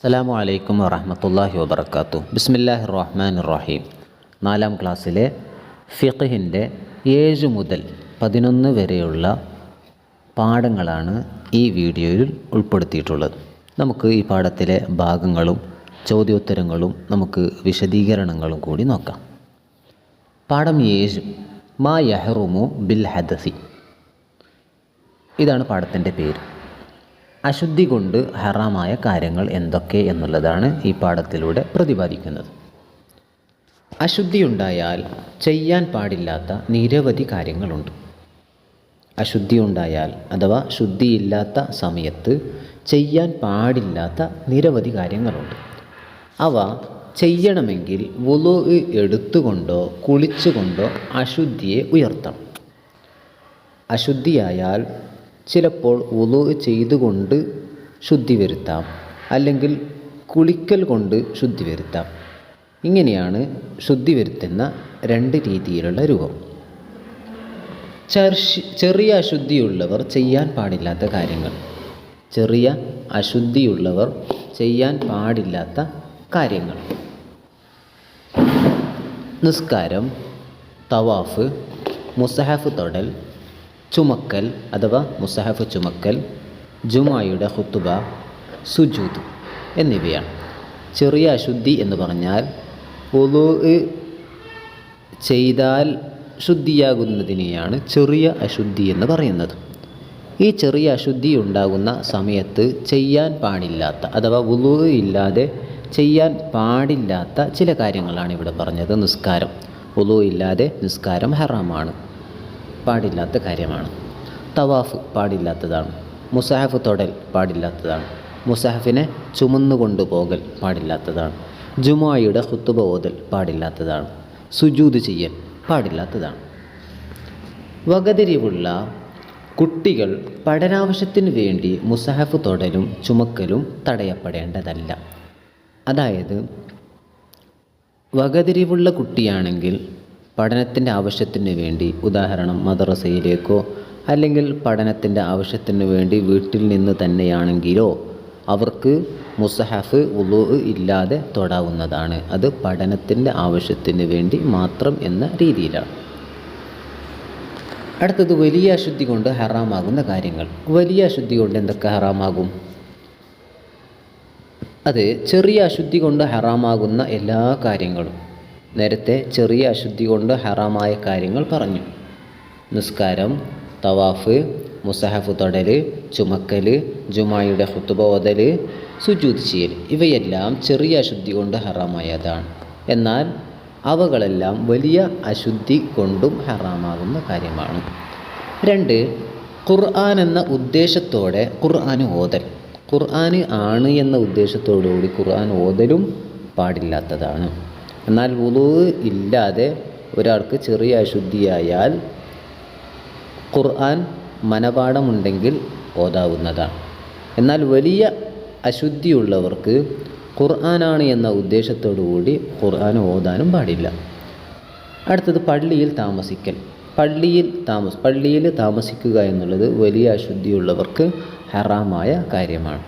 അസ്സലാമു അലൈക്കും വറഹ്മത്തുള്ളാഹി വബറകാതുഹു. ബിസ്മില്ലാഹിർ റഹ്മാനിർ റഹീം. 4ാം ക്ലാസ്സിലെ ഫിഖ്ഹിൻ്റെ 7 മുതൽ 11 വരെയുള്ള പാഠങ്ങളാണ് ഈ വീഡിയോയിൽ ഉൾപ്പെടുത്തിയിട്ടുള്ളത്. നമുക്ക് ഈ പാഠത്തിലെ ഭാഗങ്ങളും ചോദ്യോത്തരങ്ങളും നമുക്ക് വിശദീകരണങ്ങളും കൂടി നോക്കാം. പാഠം 7 മാ യഹ്റുമു ബിൽ ഹദസി. ഇതാണ് പാഠത്തിൻ്റെ പേര്. അശുദ്ധി കൊണ്ട് ഹറാമായ കാര്യങ്ങൾ എന്തൊക്കെ എന്നുള്ളതാണ് ഈ പാഠത്തിലൂടെ പ്രതിപാദിക്കുന്നത്. അശുദ്ധിയുണ്ടായാൽ ചെയ്യാൻ പാടില്ലാത്ത നിരവധി കാര്യങ്ങളുണ്ട്. അശുദ്ധിയുണ്ടായാൽ അഥവാ ശുദ്ധിയില്ലാത്ത സമയത്ത് ചെയ്യാൻ പാടില്ലാത്ത നിരവധി കാര്യങ്ങളുണ്ട്. അവ ചെയ്യണമെങ്കിൽ വുളൂ എടുത്തുകൊണ്ടോ കുളിച്ചുകൊണ്ടോ അശുദ്ധിയെ ഉയർത്തണം. അശുദ്ധിയായാൽ ചിലപ്പോൾ വുളൂ ചെയ്തുകൊണ്ട് ശുദ്ധി വരുത്താം, അല്ലെങ്കിൽ കുളിക്കൽ കൊണ്ട് ശുദ്ധി വരുത്താം. ഇങ്ങനെയാണ് ശുദ്ധി വരുത്തുന്ന 2 രീതിയിലുള്ള രൂപം. ചെറിയ അശുദ്ധിയുള്ളവർ ചെയ്യാൻ പാടില്ലാത്ത കാര്യങ്ങൾ. ചെറിയ അശുദ്ധിയുള്ളവർ ചെയ്യാൻ പാടില്ലാത്ത കാര്യങ്ങൾ: നിസ്കാരം, തവാഫ്, മുസഹഫ് തൊടൽ, ചുമക്കൽ അഥവാ മുസഹഫ് ചുമക്കൽ, ജുമുഅയുടെ ഖുത്ബ, സുജൂദ് എന്നിവയാണ്. ചെറിയ അശുദ്ധി എന്ന് പറഞ്ഞാൽ വുളൂ ചെയ്താൽ ശുദ്ധിയാകുന്നതിനെയാണ് ചെറിയ അശുദ്ധി എന്ന് പറയുന്നത്. ഈ ചെറിയ അശുദ്ധി ഉണ്ടാകുന്ന സമയത്ത് ചെയ്യാൻ പാടില്ലാത്ത അഥവാ വുളൂ ഇല്ലാതെ ചെയ്യാൻ പാടില്ലാത്ത ചില കാര്യങ്ങളാണ് ഇവിടെ പറഞ്ഞത്. നിസ്കാരം, വുളൂ ഇല്ലാതെ നിസ്കാരം ഹറാമാണ്, പാടില്ലാത്ത കാര്യമാണ്. തവാഫ് പാടില്ലാത്തതാണ്. മുസഹഫ് തൊടൽ പാടില്ലാത്തതാണ്. മുസഹഫിനെ ചുമന്നുകൊണ്ട് പോകൽ പാടില്ലാത്തതാണ്. ജുമുഅയുടെ ഖുത്ബ ഓതൽ പാടില്ലാത്തതാണ്. സുജൂദ് ചെയ്യൽ പാടില്ലാത്തതാണ്. വകതിരിവുള്ള കുട്ടികൾ പഠനാവശ്യത്തിന് വേണ്ടി മുസഹഫ് തൊടലും ചുമക്കലും തടയപ്പെടേണ്ടതല്ല. അതായത് വകതിരിവുള്ള കുട്ടിയാണെങ്കിൽ പഠനത്തിൻ്റെ ആവശ്യത്തിന് വേണ്ടി, ഉദാഹരണം മദ്രസയിലേക്കോ അല്ലെങ്കിൽ പഠനത്തിൻ്റെ ആവശ്യത്തിന് വേണ്ടി വീട്ടിൽ നിന്ന് തന്നെയാണെങ്കിലോ അവർക്ക് മുസഹഫ് വുളൂ ഇല്ലാതെ തൊടാവുന്നതാണ്. അത് പഠനത്തിൻ്റെ ആവശ്യത്തിന് വേണ്ടി മാത്രം എന്ന രീതിയിലാണ്. അടുത്തത് വലിയ അശുദ്ധി കൊണ്ട് ഹറാമാകുന്ന കാര്യങ്ങൾ. വലിയ അശുദ്ധി കൊണ്ട് എന്തൊക്കെ ഹറാമാകും? അത് ചെറിയ അശുദ്ധി കൊണ്ട് ഹറാമാകുന്ന എല്ലാ കാര്യങ്ങളും. നേരത്തെ ചെറിയ അശുദ്ധി കൊണ്ട് ഹറാമായ കാര്യങ്ങൾ പറഞ്ഞു. നിസ്കാരം, തവാഫ്, മുസഹഫ് തൊടൽ, ചുമക്കൽ, ജുമുഅയുടെ ഖുത്ബ ഓതൽ, സുജൂദ് ചെയ്യൽ, ഇവയെല്ലാം ചെറിയ അശുദ്ധി കൊണ്ട് ഹറാമായതാണ്. എന്നാൽ അവകളെല്ലാം വലിയ അശുദ്ധി കൊണ്ടും ഹറാമാകുന്ന കാര്യമാണ്. 2, ഖുർആൻ എന്ന ഉദ്ദേശത്തോടെ ഖുർആൻ ഓതൽ. ഖുർആൻ ആണ് എന്ന ഉദ്ദേശത്തോടുകൂടി ഖുർആൻ ഓതലും പാടില്ലാത്തതാണ്. എന്നാൽ വുളൂ ഇല്ലാതെ ഒരാൾക്ക് ചെറിയ അശുദ്ധിയായാൽ ഖുർആൻ മനപാഠമുണ്ടെങ്കിൽ ഓതാവുന്നതാണ്. എന്നാൽ വലിയ അശുദ്ധിയുള്ളവർക്ക് ഖുർആനാണ് എന്ന ഉദ്ദേശത്തോടു കൂടി ഖുർആൻ ഓതാനും പാടില്ല. അടുത്തത് പള്ളിയിൽ താമസിക്കൽ. പള്ളിയിൽ താമസിക്കുക എന്നുള്ളത് വലിയ അശുദ്ധിയുള്ളവർക്ക് ഹറാമായ കാര്യമാണ്.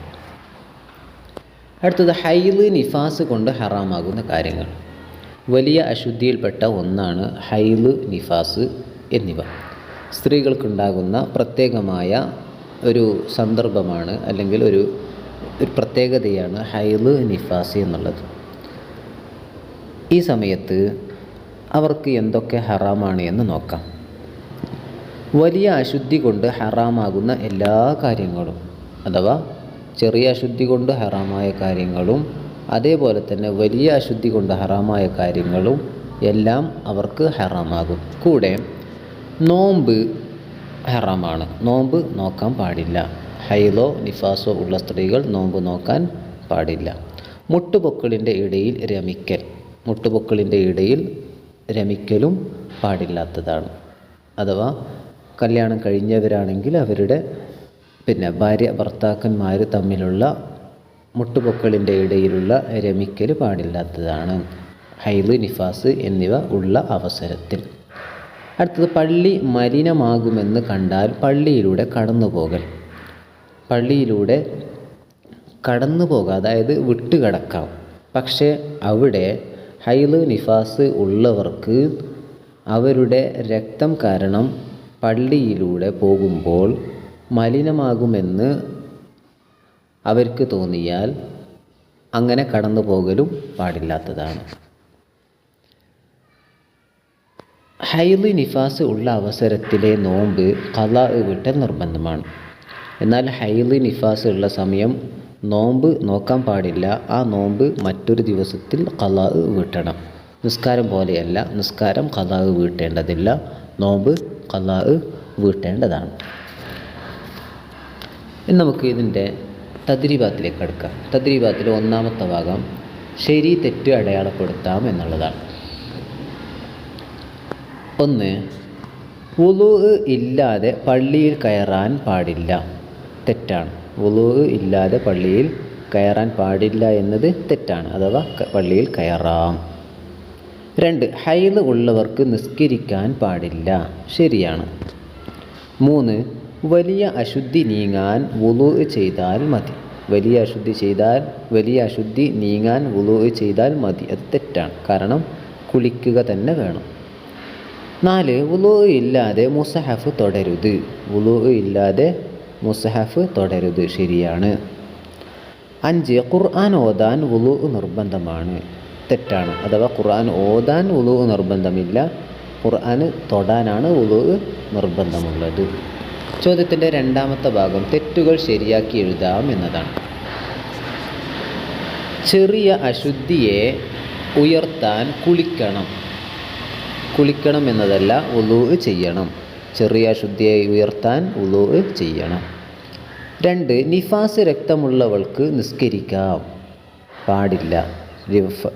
അടുത്തത് ഹൈള്, നിഫാസ് കൊണ്ട് ഹറാമാകുന്ന കാര്യങ്ങൾ. വലിയ അശുദ്ധിയിൽപ്പെട്ട ഒന്നാണ് ഹൈള്, നിഫാസ് എന്നിവ. സ്ത്രീകൾക്കുണ്ടാകുന്ന പ്രത്യേകമായ ഒരു സന്ദർഭമാണ്, അല്ലെങ്കിൽ ഒരു പ്രത്യേകതയാണ് ഹൈള്, നിഫാസ് എന്നുള്ളത്. ഈ സമയത്ത് അവർക്ക് എന്തൊക്കെ ഹറാമാണ് എന്ന് നോക്കാം. വലിയ അശുദ്ധി കൊണ്ട് ഹറാമാകുന്ന എല്ലാ കാര്യങ്ങളും, അഥവാ ചെറിയ അശുദ്ധി കൊണ്ട് ഹറാമായ കാര്യങ്ങളും അതേപോലെ തന്നെ വലിയ അശുദ്ധി കൊണ്ട് ഹറാമായ കാര്യങ്ങളും എല്ലാം അവർക്ക് ഹറാമാകും. കൂടെ നോമ്പ് ഹറാമാണ്. നോമ്പ് നോക്കാൻ പാടില്ല. ഹൈളോ നിഫാസോ ഉള്ള സ്ത്രീകൾ നോമ്പ് നോക്കാൻ പാടില്ല. മുട്ടുപൊക്കിളിൻ്റെ ഇടയിൽ രമിക്കലും പാടില്ലാത്തതാണ്. അഥവാ കല്യാണം കഴിഞ്ഞവരാണെങ്കിൽ അവരുടെ ഭാര്യ ഭർത്താക്കന്മാർ തമ്മിലുള്ള മുട്ടുപൊക്കിളിൻ്റെ ഇടയിലുള്ള രമിക്കൽ പാടില്ലാത്തതാണ്, ഹൈള്, നിഫാസ് എന്നിവ ഉള്ള അവസരത്തിൽ. അടുത്തത് പള്ളി മലിനമാകുമെന്ന് കണ്ടാൽ പള്ളിയിലൂടെ കടന്നു പോകൽ. പള്ളിയിലൂടെ കടന്നു പോകാം, അതായത് വിട്ടുകിടക്കാം. പക്ഷേ അവിടെ ഹൈള് നിഫാസ് ഉള്ളവർക്ക് അവരുടെ രക്തം കാരണം പള്ളിയിലൂടെ പോകുമ്പോൾ മലിനമാകുമെന്ന് അവർക്ക് തോന്നിയാൽ അങ്ങനെ കടന്നു പോകലും പാടില്ലാത്തതാണ്. ഹൈള് നിഫാസ് ഉള്ള അവസരത്തിലെ നോമ്പ് ഖളാ വീട്ടൽ നിർബന്ധമാണ്. എന്നാൽ ഹൈള് നിഫാസ് ഉള്ള സമയം നോമ്പ് നോക്കാൻ പാടില്ല. ആ നോമ്പ് മറ്റൊരു ദിവസത്തിൽ ഖളാ വീട്ടണം. നിസ്കാരം പോലെയല്ല, നിസ്കാരം ഖളാ വീട്ടേണ്ടതില്ല, നോമ്പ് ഖളാ വീട്ടേണ്ടതാണ്. ഇനി നമുക്ക് ഇതിൻ്റെ തദ്രീബാത്തിലേക്ക് അടുക്കാം. തദ്രീബാത്തിലെ ഒന്നാമത്തെ ഭാഗം ശരി തെറ്റ് അടയാളപ്പെടുത്താം എന്നുള്ളതാണ്. 1. വുളൂ ഇല്ലാതെ പള്ളിയിൽ കയറാൻ പാടില്ല. തെറ്റാണ്. വുളൂ ഇല്ലാതെ പള്ളിയിൽ കയറാൻ പാടില്ല എന്നത് തെറ്റാണ്, അഥവാ പള്ളിയിൽ കയറാം. 2. ഹൈള് ഉള്ളവർക്ക് നിസ്കരിക്കാൻ പാടില്ല. ശരിയാണ്. 3. വലിയ അശുദ്ധി നീങ്ങാൻ വുളൂ ചെയ്താൽ മതി. വലിയ അശുദ്ധി നീങ്ങാൻ വുളൂ ചെയ്താൽ മതി. അത് തെറ്റാണ്, കാരണം കുളിക്കുക തന്നെ വേണം. 4. വുളൂ ഇല്ലാതെ മുസഹഫ് തൊടരുത്. വുളൂ ഇല്ലാതെ മുസഹഫ് തൊടരുത്. ശരിയാണ്. 5. ഖുർആൻ ഓതാൻ വുളൂ നിർബന്ധമാണ്. തെറ്റാണ്, അഥവാ ഖുർആൻ ഓതാൻ വുളൂ നിർബന്ധമില്ല, ഖുർആൻ തൊടാനാണ് വുളൂ നിർബന്ധമുള്ളത്. ചോദ്യത്തിൻ്റെ രണ്ടാമത്തെ ഭാഗം തെറ്റുകൾ ശരിയാക്കി എഴുതാം എന്നതാണ്. ചെറിയ അശുദ്ധിയെ ഉയർത്താൻ കുളിക്കണം എന്നതല്ല, വുളൂ ചെയ്യണം. ചെറിയ അശുദ്ധിയെ ഉയർത്താൻ വുളൂ ചെയ്യണം. 2. നിഫാസ് രക്തമുള്ളവൾക്ക് നിസ്കരിക്കാം പാടില്ല.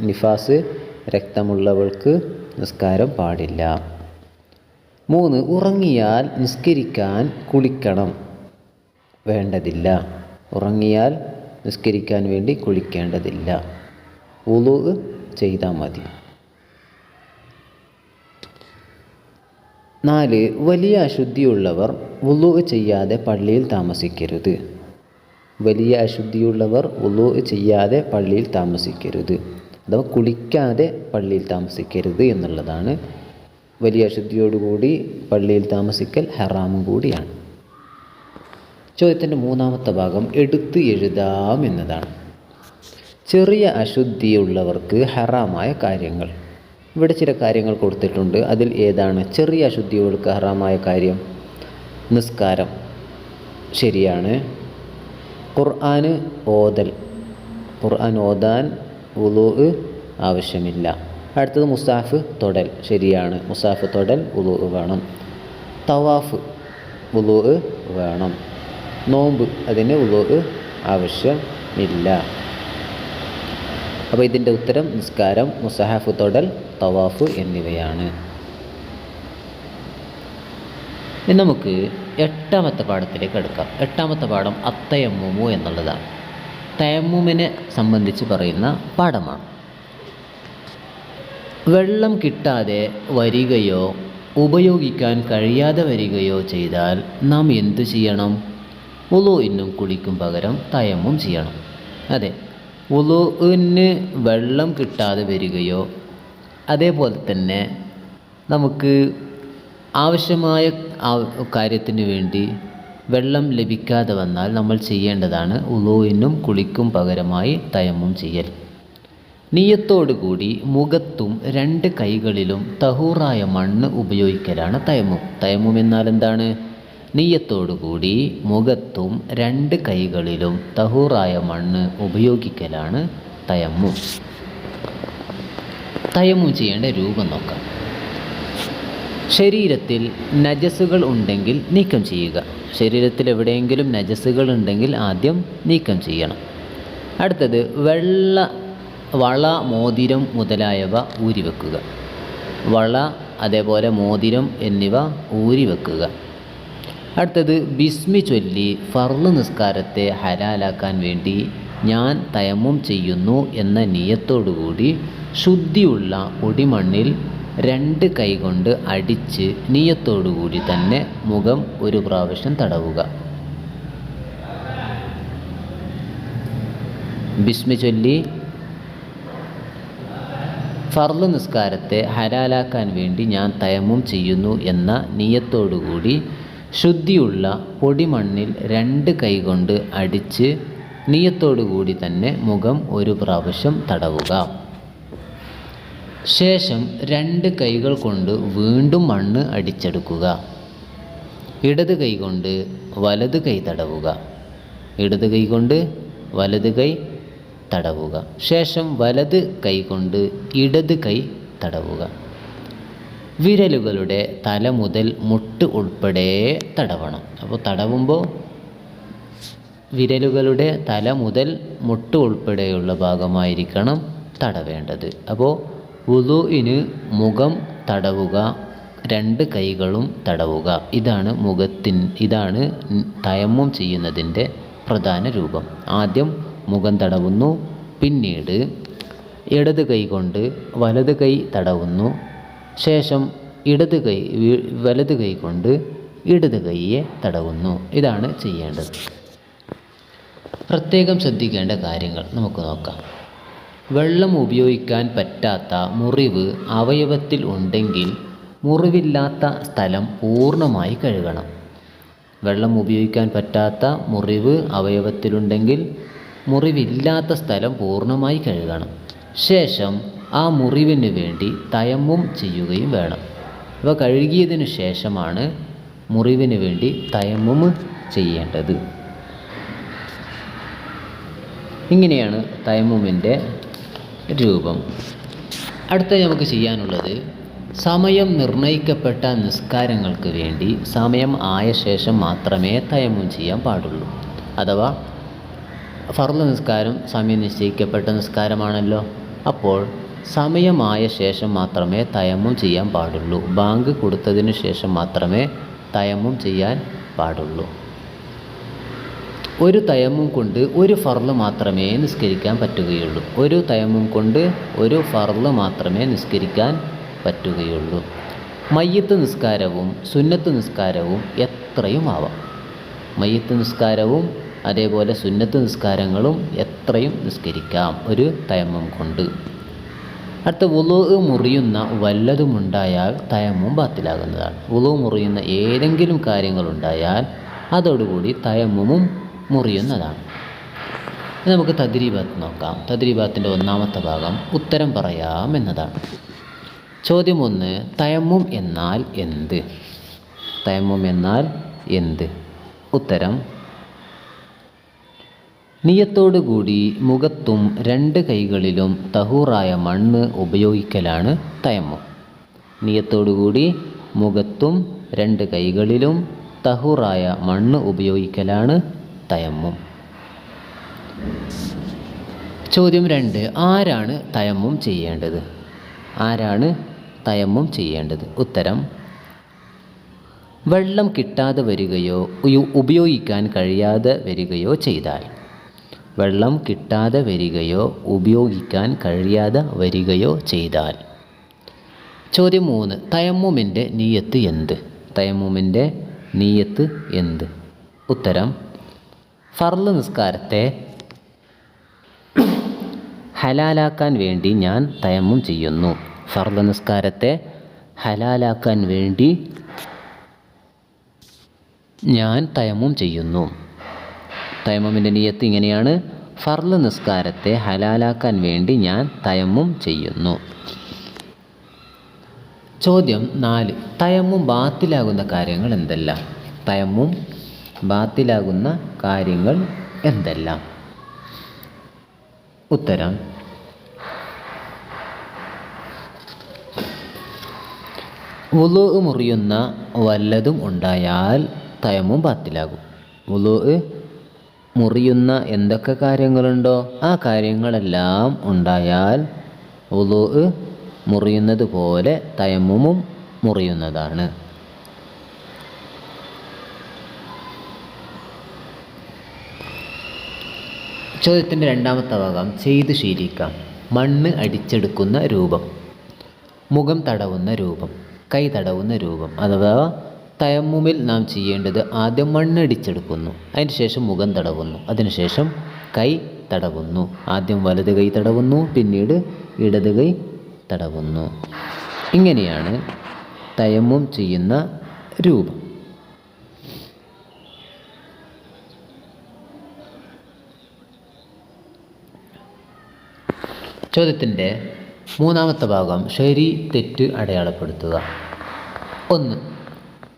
നിഫാസ് രക്തമുള്ളവൾക്ക് നിസ്കാരം പാടില്ല. 3. ഉറങ്ങിയാൽ നിസ്കരിക്കാൻ കുളിക്കണം വേണ്ടതില്ല. ഉറങ്ങിയാൽ നിസ്കരിക്കാൻ വേണ്ടി കുളിക്കേണ്ടതില്ല, വുളൂ ചെയ്താൽ മതി. 4. വലിയ അശുദ്ധിയുള്ളവർ വുളൂ ചെയ്യാതെ പള്ളിയിൽ താമസിക്കരുത്. വലിയ അശുദ്ധിയുള്ളവർ വുളൂ ചെയ്യാതെ പള്ളിയിൽ താമസിക്കരുത്, അഥവാ കുളിക്കാതെ പള്ളിയിൽ താമസിക്കരുത് എന്നുള്ളതാണ്. വലിയ അശുദ്ധിയോടുകൂടി പള്ളിയിൽ താമസിക്കൽ ഹറാമും കൂടിയാണ്. ചോദ്യത്തിൻ്റെ മൂന്നാമത്തെ ഭാഗം എടുത്ത് എഴുതാം എന്നതാണ്. ചെറിയ അശുദ്ധിയുള്ളവർക്ക് ഹറാമായ കാര്യങ്ങൾ. ഇവിടെ ചില കാര്യങ്ങൾ കൊടുത്തിട്ടുണ്ട്. അതിൽ ഏതാണ് ചെറിയ അശുദ്ധികൾക്ക് ഹറാമായ കാര്യം? നിസ്കാരം. ശരിയാണ്. ഖുർആൻ ഓതാൻ വുളൂ ആവശ്യമില്ല. അടുത്തത് മുസാഫ് തൊടൽ. ശരിയാണ്. മുസാഫ് തൊടൽ വുളൂ വേണം. തവാഫ് വുളൂ വേണം. നോമ്പ് അതിന് വുളൂ ആവശ്യമില്ല. അപ്പോൾ ഇതിൻ്റെ ഉത്തരം നിസ്കാരം, മുസാഫ് തൊടൽ, തവാഫ് എന്നിവയാണ്. ഇനി നമുക്ക് എട്ടാമത്തെ പാഠത്തിലേക്ക് എടുക്കാം. എട്ടാമത്തെ പാഠം അത്തയമ്മുമു എന്നുള്ളതാണ്. തയമ്മുമിനെ സംബന്ധിച്ച് പറയുന്ന പാഠമാണ്. വെള്ളം കിട്ടാതെ വരികയോ ഉപയോഗിക്കാൻ കഴിയാതെ വരികയോ ചെയ്താൽ നാം എന്തു ചെയ്യണം? വുളൂഇനും കുളിക്കും പകരം തയമ്മും ചെയ്യണം. അതെ, വുളൂഇന് വെള്ളം കിട്ടാതെ വരികയോ അതേപോലെ തന്നെ നമുക്ക് ആവശ്യമായ കാര്യത്തിന് വേണ്ടി വെള്ളം ലഭിക്കാതെ വന്നാൽ നമ്മൾ ചെയ്യേണ്ടതാണ് വുളൂഇനും കുളിക്കും പകരമായി തയമ്മും ചെയ്യൽ. നിയ്യത്തോടുകൂടി മുഖത്തും 2 കൈകളിലും തഹൂറായ മണ്ണ് ഉപയോഗിക്കലാണ് തയമ്മും. തയമ്മും എന്നാൽ എന്താണ്? നിയ്യത്തോടുകൂടി മുഖത്തും 2 കൈകളിലും തഹൂറായ മണ്ണ് ഉപയോഗിക്കലാണ് തയമ്മും. തയമ്മും ചെയ്യേണ്ട രൂപം നോക്കാം. ശരീരത്തിൽ നജസുകൾ ഉണ്ടെങ്കിൽ നീക്കം ചെയ്യുക. ശരീരത്തിൽ എവിടെയെങ്കിലും നജസുകൾ ഉണ്ടെങ്കിൽ ആദ്യം നീക്കം ചെയ്യണം. അടുത്തത് വള, മോതിരം മുതലായവ ഊരിവെക്കുക. വള, അതേപോലെ മോതിരം എന്നിവ ഊരിവെക്കുക. അടുത്തത് ബിസ്മി ചൊല്ലി ഫർള് നിസ്കാരത്തെ ഹലാലാക്കാൻ വേണ്ടി ഞാൻ തയമ്മും ചെയ്യുന്നു എന്ന നിയ്യത്തോടുകൂടി ശുദ്ധിയുള്ള പൊടിമണ്ണിൽ 2 കൈകൊണ്ട് അടിച്ച് നിയ്യത്തോടുകൂടി തന്നെ മുഖം 1 പ്രാവശ്യം തടവുക. ബിസ്മി ചൊല്ലി ഫർള് നിസ്കാരത്തെ ഹലാലാക്കാൻ വേണ്ടി ഞാൻ തയമ്മും ചെയ്യുന്നു എന്ന നിയത്തോടുകൂടി ശുദ്ധിയുള്ള പൊടിമണ്ണിൽ 2 കൈകൊണ്ട് അടിച്ച് നിയത്തോടുകൂടി തന്നെ മുഖം ഒരു പ്രാവശ്യം തടവുക. ശേഷം 2 കൈകൾ കൊണ്ട് വീണ്ടും മണ്ണ് അടിച്ചെടുക്കുക. ഇടത് കൈ കൊണ്ട് വലത് കൈ തടവുക. ഇടത് കൈ കൊണ്ട് വലത് കൈ തടവുക. ശേഷം വലത് കൈ കൊണ്ട് ഇടത് കൈ തടവുക. വിരലുകളുടെ തല മുതൽ മുട്ട് ഉൾപ്പെടെ തടവണം. അപ്പോൾ തടവുമ്പോൾ വിരലുകളുടെ തല മുതൽ മുട്ട് ഉൾപ്പെടെയുള്ള ഭാഗമായിരിക്കണം തടവേണ്ടത്. അപ്പോൾ വുളൂഇന് മുഖം തടവുക, 2 കൈകളും തടവുക. ഇതാണ് തയമ്മും ചെയ്യുന്നതിൻ്റെ പ്രധാന രൂപം. ആദ്യം മുഖം തടവുന്നു, പിന്നീട് ഇടത് കൈ കൊണ്ട് വലത് കൈ തടവുന്നു, ശേഷം വലത് കൈ കൊണ്ട് ഇടത് കൈയെ തടവുന്നു. ഇതാണ് ചെയ്യേണ്ടത്. പ്രത്യേകം ശ്രദ്ധിക്കേണ്ട കാര്യങ്ങൾ നമുക്ക് നോക്കാം. വെള്ളം ഉപയോഗിക്കാൻ പറ്റാത്ത മുറിവ് അവയവത്തിൽ ഉണ്ടെങ്കിൽ മുറിവില്ലാത്ത സ്ഥലം പൂർണ്ണമായി കഴുകണം. വെള്ളം ഉപയോഗിക്കാൻ പറ്റാത്ത മുറിവ് അവയവത്തിലുണ്ടെങ്കിൽ മുറിവില്ലാത്ത സ്ഥലം പൂർണ്ണമായി കഴുകണം. ശേഷം ആ മുറിവിന് വേണ്ടി തയമ്മും ചെയ്യുകയും വേണം. ഇവ കഴുകിയതിനു ശേഷമാണ് മുറിവിന് വേണ്ടി തയമ്മും ചെയ്യേണ്ടത്. ഇങ്ങനെയാണ് തയമ്മുമിൻ്റെ രൂപം. അടുത്ത നമുക്ക് ചെയ്യാനുള്ളത് സമയം നിർണയിക്കപ്പെട്ട നിസ്കാരങ്ങൾക്ക് വേണ്ടി സമയം ആയ ശേഷം മാത്രമേ തയമ്മും ചെയ്യാൻ പാടുള്ളൂ. അഥവാ ഫർള് നിസ്കാരം സമയം നിശ്ചയിക്കപ്പെട്ട നിസ്കാരമാണല്ലോ. അപ്പോൾ സമയമായ ശേഷം മാത്രമേ തയമ്മും ചെയ്യാൻ പാടുള്ളൂ. ബാങ്ക് കൊടുത്തതിനു ശേഷം മാത്രമേ തയമ്മും ചെയ്യാൻ പാടുള്ളൂ. ഒരു തയമ്മും കൊണ്ട് ഒരു ഫർള് മാത്രമേ നിസ്കരിക്കാൻ പറ്റുകയുള്ളൂ. ഒരു തയമ്മും കൊണ്ട് ഒരു ഫർള് മാത്രമേ നിസ്കരിക്കാൻ പറ്റുകയുള്ളൂ. മയ്യിത്ത് നിസ്കാരവും സുന്നത്ത് നിസ്കാരവും എത്രയും ആവാം. മയ്യിത്ത് നിസ്കാരവും അതേപോലെ സുന്നത്ത് നിസ്കാരങ്ങളും എത്രയും നിസ്കരിക്കാം ഒരു തയമ്മും കൊണ്ട്. അടുത്ത വുളൂ മുറിയുന്ന വല്ലതുമുണ്ടായാൽ തയമ്മും ബാത്തിലാകുന്നതാണ്. വുളൂ മുറിയുന്ന ഏതെങ്കിലും കാര്യങ്ങളുണ്ടായാൽ അതോടുകൂടി തയമ്മും മുറിയുന്നതാണ്. നമുക്ക് തദ്രീബാത്ത് നോക്കാം. തദ്രീബാത്തിൻ്റെ 1ാമത്തെ ഭാഗം ഉത്തരം പറയാം എന്നതാണ്. ചോദ്യം 1, തയമ്മും എന്നാൽ എന്ത്? തയമ്മും എന്നാൽ എന്ത്? ഉത്തരം, നിയത്തോടുകൂടി മുഖത്തും 2 കൈകളിലും തഹൂറായ മണ്ണ് ഉപയോഗിക്കലാണ് തയമ്മും. നിയത്തോടുകൂടി മുഖത്തും 2 കൈകളിലും തഹൂറായ മണ്ണ് ഉപയോഗിക്കലാണ് തയമ്മും. ചോദ്യം 2, ആരാണ് തയമ്മും ചെയ്യേണ്ടത്? ആരാണ് തയമ്മും ചെയ്യേണ്ടത്? ഉത്തരം, വെള്ളം കിട്ടാതെ വരികയോ ഉപയോഗിക്കാൻ കഴിയാതെ വരികയോ ചെയ്താൽ. വെള്ളം കിട്ടാതെ വരികയോ ഉപയോഗിക്കാൻ കഴിയാതെ വരികയോ ചെയ്താൽ. ചോദ്യം 3, തയമ്മുമിൻ്റെ നിയ്യത്ത് എന്ത്? തയമ്മുമിൻ്റെ നിയ്യത്ത് എന്ത്? ഉത്തരം, ഫർള് നിസ്കാരത്തെ ഹലാലാക്കാൻ വേണ്ടി ഞാൻ തയമ്മും ചെയ്യുന്നു. ഫർള് നിസ്കാരത്തെ ഹലാലാക്കാൻ വേണ്ടി ഞാൻ തയമ്മും ചെയ്യുന്നു. തയമ്മുമിൻ്റെ നിയ്യത്ത് ഇങ്ങനെയാണ്: ഫർള് നിസ്കാരത്തെ ഹലാലാക്കാൻ വേണ്ടി ഞാൻ തയമ്മും ചെയ്യുന്നു. ചോദ്യം 4, തയമ്മും ബാത്തിലാകുന്ന കാര്യങ്ങൾ എന്തെല്ലാം? തയമ്മും ബാത്തിലാകുന്ന കാര്യങ്ങൾ എന്തെല്ലാം? ഉത്തരം, വുളൂ മുറിയുന്ന വല്ലതും ഉണ്ടായാൽ തയമ്മും ബാത്തിലാകും. വുളൂ മുറിയുന്ന എന്തൊക്കെ കാര്യങ്ങളുണ്ടോ ആ കാര്യങ്ങളെല്ലാം ഉണ്ടായാൽ വുളൂ മുറിയുന്നത് പോലെ തയമ്മുമും മുറിയുന്നതാണ്. ചോദ്യത്തിൻ്റെ 2ാമത്തെ ഭാഗം ചെയ്ത് ശീലിക്കാം. മണ്ണ് അടിച്ചെടുക്കുന്ന രൂപം, മുഖം തടവുന്ന രൂപം, കൈ തടവുന്ന രൂപം. അഥവാ തയമ്മുമിൽ നാം ചെയ്യേണ്ടത് ആദ്യം മണ്ണടിച്ചെടുക്കുന്നു, അതിനുശേഷം മുഖം തടവുന്നു, അതിനുശേഷം കൈ തടവുന്നു. ആദ്യം വലത് കൈ തടവുന്നു, പിന്നീട് ഇടത് കൈ തടവുന്നു. ഇങ്ങനെയാണ് തയമ്മും ചെയ്യുന്ന രൂപം. ചോദ്യത്തിൻ്റെ മൂന്നാമത്തെ ഭാഗം ശരി തെറ്റ് അടയാളപ്പെടുത്തുക. 1.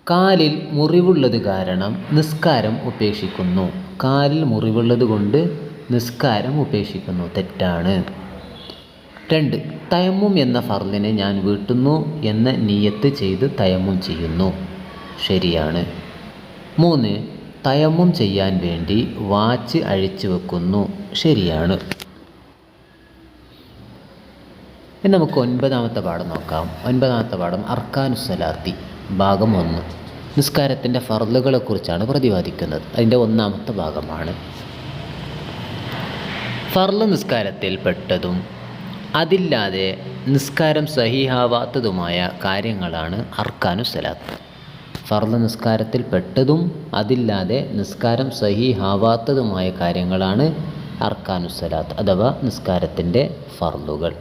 കാലിൽ മുറിവുള്ളത് കാരണം നിസ്കാരം ഉപേക്ഷിക്കുന്നു. കാലിൽ മുറിവുള്ളത് കൊണ്ട് നിസ്കാരം ഉപേക്ഷിക്കുന്നു. തെറ്റാണ്. 2. തയമ്മും എന്ന ഫർളിനെ ഞാൻ വീട്ടുന്നു എന്ന നിയ്യത്ത് ചെയ്ത് തയമ്മും ചെയ്യുന്നു. ശരിയാണ്. 3. തയമ്മും ചെയ്യാൻ വേണ്ടി വാച്ച് അഴിച്ചു വെക്കുന്നു. ശരിയാണ്. ഇനി നമുക്ക് 9ാമത്തെ പാഠം നോക്കാം. 9ാമത്തെ പാഠം അർക്കാനുസ്സലാത്തി ഭാഗം 1. നിസ്കാരത്തിൻ്റെ ഫർളുകളെക്കുറിച്ചാണ് പ്രതിപാദിക്കുന്നത്. അതിൻ്റെ 1ാമത്തെ ഭാഗമാണ്. ഫർള് നിസ്കാരത്തിൽ പെട്ടതും അതില്ലാതെ നിസ്കാരം സഹീഹാവാത്തതുമായ കാര്യങ്ങളാണ് അർക്കാനുസ്സലാത്ത്. ഫർള് നിസ്കാരത്തിൽ പെട്ടതും അതില്ലാതെ നിസ്കാരം സഹീഹാവാത്തതുമായ കാര്യങ്ങളാണ് അർക്കാനുസ്സലാത്ത് അഥവാ നിസ്കാരത്തിൻ്റെ ഫർളുകൾ.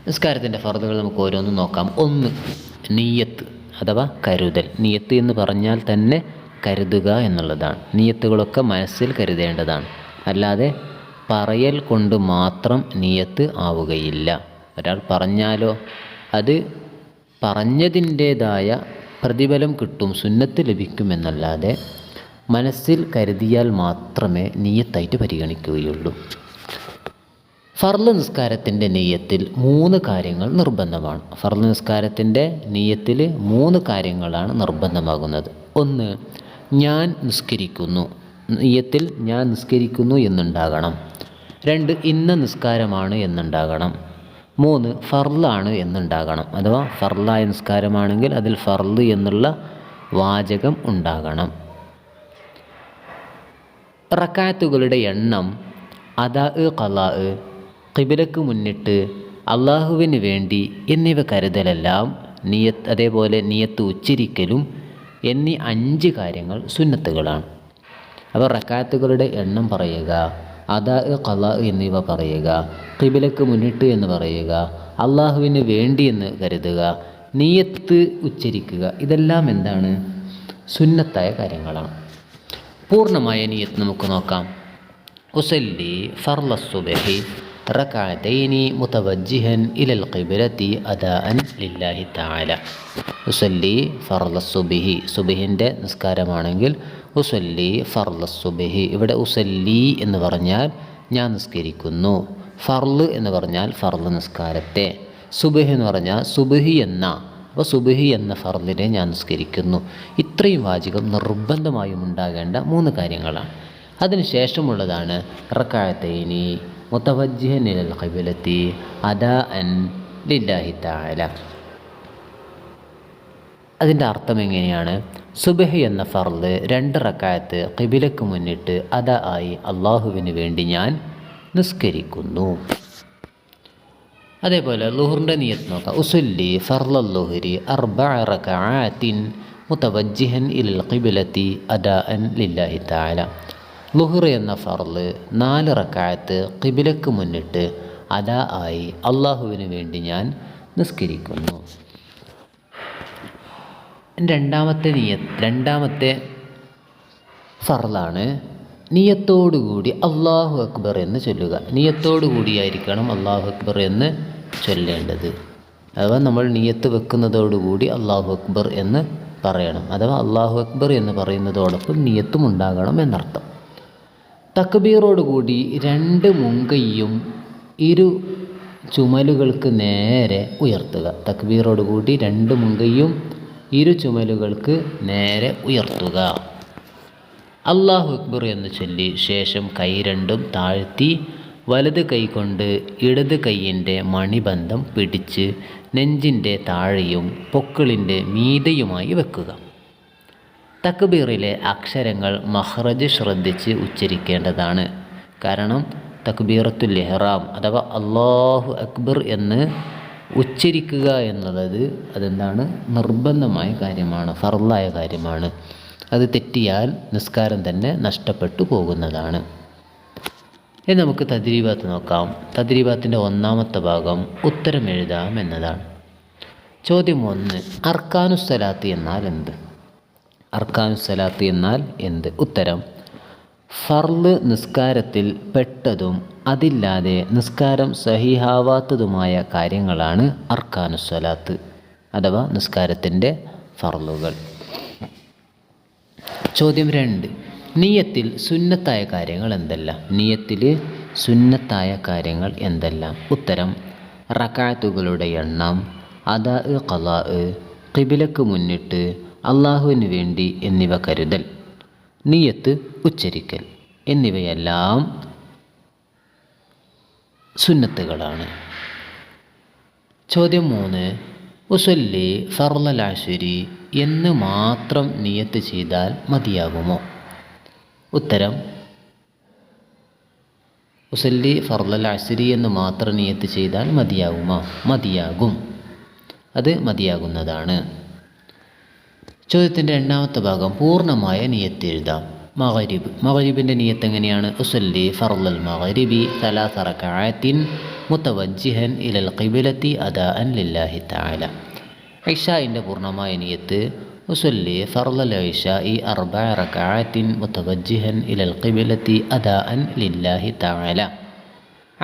നിസ്കാരത്തിൻ്റെ ഫർളുകൾ നമുക്ക് ഓരോന്നും നോക്കാം. 1. നിയ്യത്ത് അഥവാ കരുതൽ. നിയ്യത്ത് എന്ന് പറഞ്ഞാൽ തന്നെ കരുതുക എന്നുള്ളതാണ്. നിയ്യത്തുകളൊക്കെ മനസ്സിൽ കരുതേണ്ടതാണ്. അല്ലാതെ പറയൽ കൊണ്ട് മാത്രം നിയ്യത്ത് ആവുകയില്ല. ഒരാൾ പറഞ്ഞാലോ അത് പറഞ്ഞതിൻ്റേതായ പ്രതിഫലം കിട്ടും, സുന്നത്ത് ലഭിക്കുമെന്നല്ലാതെ മനസ്സിൽ കരുതിയാൽ മാത്രമേ നിയ്യത്തായിട്ട് പരിഗണിക്കുകയുള്ളൂ. ഫർള് നിസ്കാരത്തിൻ്റെ നിയ്യത്തിൽ 3 കാര്യങ്ങൾ നിർബന്ധമാണ്. ഫർള് നിസ്കാരത്തിൻ്റെ നിയ്യത്തിൽ 3 കാര്യങ്ങളാണ് നിർബന്ധമാകുന്നത്. 1. ഞാൻ നിസ്കരിക്കുന്നു. നിയ്യത്തിൽ ഞാൻ നിസ്കരിക്കുന്നു എന്നുണ്ടാകണം. 2. ഇന്ന നിസ്കാരമാണ് എന്നുണ്ടാകണം. 3. ഫർളാണ് എന്നുണ്ടാകണം. അഥവാ ഫർളായ നിസ്കാരമാണെങ്കിൽ അതിൽ ഫർള് എന്നുള്ള വാചകം ഉണ്ടാകണം. റക്അത്തുകളുടെ എണ്ണം, അദാ, ഖളാ, ഖിബലക്ക് മുന്നിട്ട്, അള്ളാഹുവിന് വേണ്ടി എന്നിവ കരുതലെല്ലാം നിയത്ത്, അതേപോലെ നിയത്ത് ഉച്ചരിക്കലും എന്നീ 5 കാര്യങ്ങൾ സുന്നത്തുകളാണ്. അപ്പോൾ റക്അത്തുകളുടെ എണ്ണം പറയുക, അദാ, ഖളാ എന്നിവ പറയുക, ഖിബലക്ക് മുന്നിട്ട് എന്ന് പറയുക, അള്ളാഹുവിന് വേണ്ടി എന്ന് കരുതുക, നിയത്ത് ഉച്ചരിക്കുക, ഇതെല്ലാം എന്താണ്? സുന്നത്തായ കാര്യങ്ങളാണ്. പൂർണ്ണമായ നിയത്ത് നമുക്ക് നോക്കാം. ഉസല്ലി ഫർള സുബ്ഹി റക്അതൈനി മുതവജ്ജിഹൻ ഇലൽ ഖിബ്ലത്തി അദാഅൻ ലില്ലാഹി തആല. ഉസല്ലി ഫർള സുബ്ഹി, സുബ്ഹിൻ്റെ നിസ്കാരമാണെങ്കിൽ ഉസല്ലി ഫർള സുബ്ഹി. ഇവിടെ ഉസല്ലി എന്ന് പറഞ്ഞാൽ ഞാൻ നിസ്കരിക്കുന്നു, ഫർള് എന്ന് പറഞ്ഞാൽ ഫർള് നിസ്കാരത്തെ, സുബ്ഹി എന്ന് പറഞ്ഞാൽ സുബ്ഹി എന്ന, അപ്പോൾ സുബ്ഹി എന്ന ഫർളിനെ ഞാൻ നിസ്കരിക്കുന്നു. ഇത്രയും വാചകം നിർബന്ധമായും ഉണ്ടാകേണ്ട 3 കാര്യങ്ങളാണ്. അതിനുശേഷമുള്ളതാണ് റക്അതൈനി മുതവജ്ജിഹൻ ഇലൽ ഖിബ്ലത്തി അദാഅൻ ലില്ലാഹി തആല. അതിൻ്റെ അർത്ഥം എങ്ങനെയാണ്? സുബ്ഹി എന്ന ഫർള് 2 റക്അത്ത് ഖിബ്ലക്ക് മുന്നിട്ട് അദാ ആയി അള്ളാഹുവിന് വേണ്ടി ഞാൻ നിസ്കരിക്കുന്നു. അതേപോലെ ളുഹറിൻ്റെ നിയത്ത് നോക്കാം. ഉസല്ലി ഫർള ളുഹരി 4 റക്അത്തിൻ മുതവജ്ജിഹൻ ഇലൽ ഖിബ്ലത്തി അദാഅൻ ലില്ലാഹി തആല. ളുഹർ എന്ന ഫർള് 4 റക്അത്ത് ഖിബ്ലക്ക് മുന്നിട്ട് അദാ ആയി അള്ളാഹുവിന് വേണ്ടി ഞാൻ നിസ്കരിക്കുന്നു. രണ്ടാമത്തെ ഫർളാണ് നിയത്തോടുകൂടി അള്ളാഹു അക്ബർ എന്ന് ചൊല്ലുക. നിയത്തോടുകൂടിയായിരിക്കണം അള്ളാഹു അക്ബർ എന്ന് ചൊല്ലേണ്ടത്. അഥവാ നമ്മൾ നിയത്ത് വെക്കുന്നതോടുകൂടി അള്ളാഹു അക്ബർ എന്ന് പറയണം. അഥവാ അള്ളാഹു അക്ബർ എന്ന് പറയുന്നതോടൊപ്പം നിയത്തും ഉണ്ടാകണം എന്നർത്ഥം. തക്ബീറോടുകൂടി 2 മുൻകൈയും ഇരു ചുമലുകൾക്ക് നേരെ ഉയർത്തുക. തക്ബീറോടുകൂടി 2 മുൻകൈയും ഇരു ചുമലുകൾക്ക് നേരെ ഉയർത്തുക. അള്ളാഹു അക്ബർ എന്ന് ചൊല്ലി ശേഷം കൈ 2ഉം താഴ്ത്തി വലത് കൈ കൊണ്ട് ഇടത് കൈയിൻ്റെ മണിബന്ധം പിടിച്ച് നെഞ്ചിൻ്റെ താഴെയും പൊക്കിളിൻ്റെ മീതെയുമായി വെക്കുക. തക്ബീറിലെ അക്ഷരങ്ങൾ മഖ്റജ് ശ്രദ്ധിച്ച് ഉച്ചരിക്കേണ്ടതാണ്. കാരണം തക്ബീറത്തുൽ ഇഹ്റാം അഥവാ അല്ലാഹു അക്ബർ എന്ന് ഉച്ചരിക്കുക എന്നുള്ളത് അതെന്താണ്? നിർബന്ധമായ കാര്യമാണ്, ഫർളായ കാര്യമാണ്. അത് തെറ്റിയാൽ നിസ്കാരം തന്നെ നഷ്ടപ്പെട്ടു പോകുന്നതാണ്. ഇനി നമുക്ക് തദ്രീബാത്ത് നോക്കാം. തദ്രീബാത്തിൻ്റെ ഒന്നാമത്തെ ഭാഗം ഉത്തരം എഴുതാം എന്നതാണ്. ചോദ്യം 1, അർക്കാനുസ്സലാത്ത് എന്നാൽ എന്ത്? അർക്കാനുസ്സലാത്ത് എന്നാൽ എന്ത്? ഉത്തരം, ഫർള് നിസ്കാരത്തിൽ പെട്ടതും അതില്ലാതെ നിസ്കാരം സഹീഹാവാത്തതുമായ കാര്യങ്ങളാണ് അർക്കാനുസ്സലാത്ത് അഥവാ നിസ്കാരത്തിൻ്റെ ഫർളുകൾ. ചോദ്യം 2, നിയ്യത്തിൽ സുന്നത്തായ കാര്യങ്ങൾ എന്തെല്ലാം? നിയ്യത്തിൽ സുന്നത്തായ കാര്യങ്ങൾ എന്തെല്ലാം? ഉത്തരം, റക്അത്തുകളുടെ എണ്ണം, അദാ ഖളാ, ഖിബിലക്ക് മുന്നിട്ട്, അള്ളാഹുവിന് വേണ്ടി എന്നിവ കരുതൽ, നിയ്യത്ത് ഉച്ചരിക്കൽ എന്നിവയെല്ലാം സുന്നത്തുകളാണ്. ചോദ്യം 3, ഉസല്ലി ഫർളൽ അശ്രി എന്ന് മാത്രം നിയ്യത്ത് ചെയ്താൽ മതിയാകുമോ? ഉത്തരം, ഉസല്ലി ഫർളൽ അശ്രി എന്ന് മാത്രം നിയ്യത്ത് ചെയ്താൽ മതിയാകുമോ? മതിയാകും, അത് മതിയാകുന്നതാണ്. ചോദ്യത്തിൻ്റെ രണ്ടാമത്തെ ഭാഗം പൂർണ്ണമായ നിയ്യത്ത് എഴുതാം. മഗ്രിബ്, മഗ്രിബിൻ്റെ നിയ്യത്ത് എങ്ങനെയാണ്? ഉസല്ലി ഫർളൽ മഗ്രിബി 3 റക്അത്തിൻ മുതവജ്ജിഹൻ ഇലൽ ഖിബ്ലത്തി അദാഅൻ ലില്ലാഹി തആല. ഇശാഇൻ്റെ പൂർണ്ണമായ നിയ്യത്ത് ഉസല്ലി ഫർളൽ ഇശാഇ 4 റക്അത്തിൻ മുതവജ്ജിഹൻ ഇലൽ ഖിബ്ലത്തി അദാഅൻ ലില്ലാഹി തആല.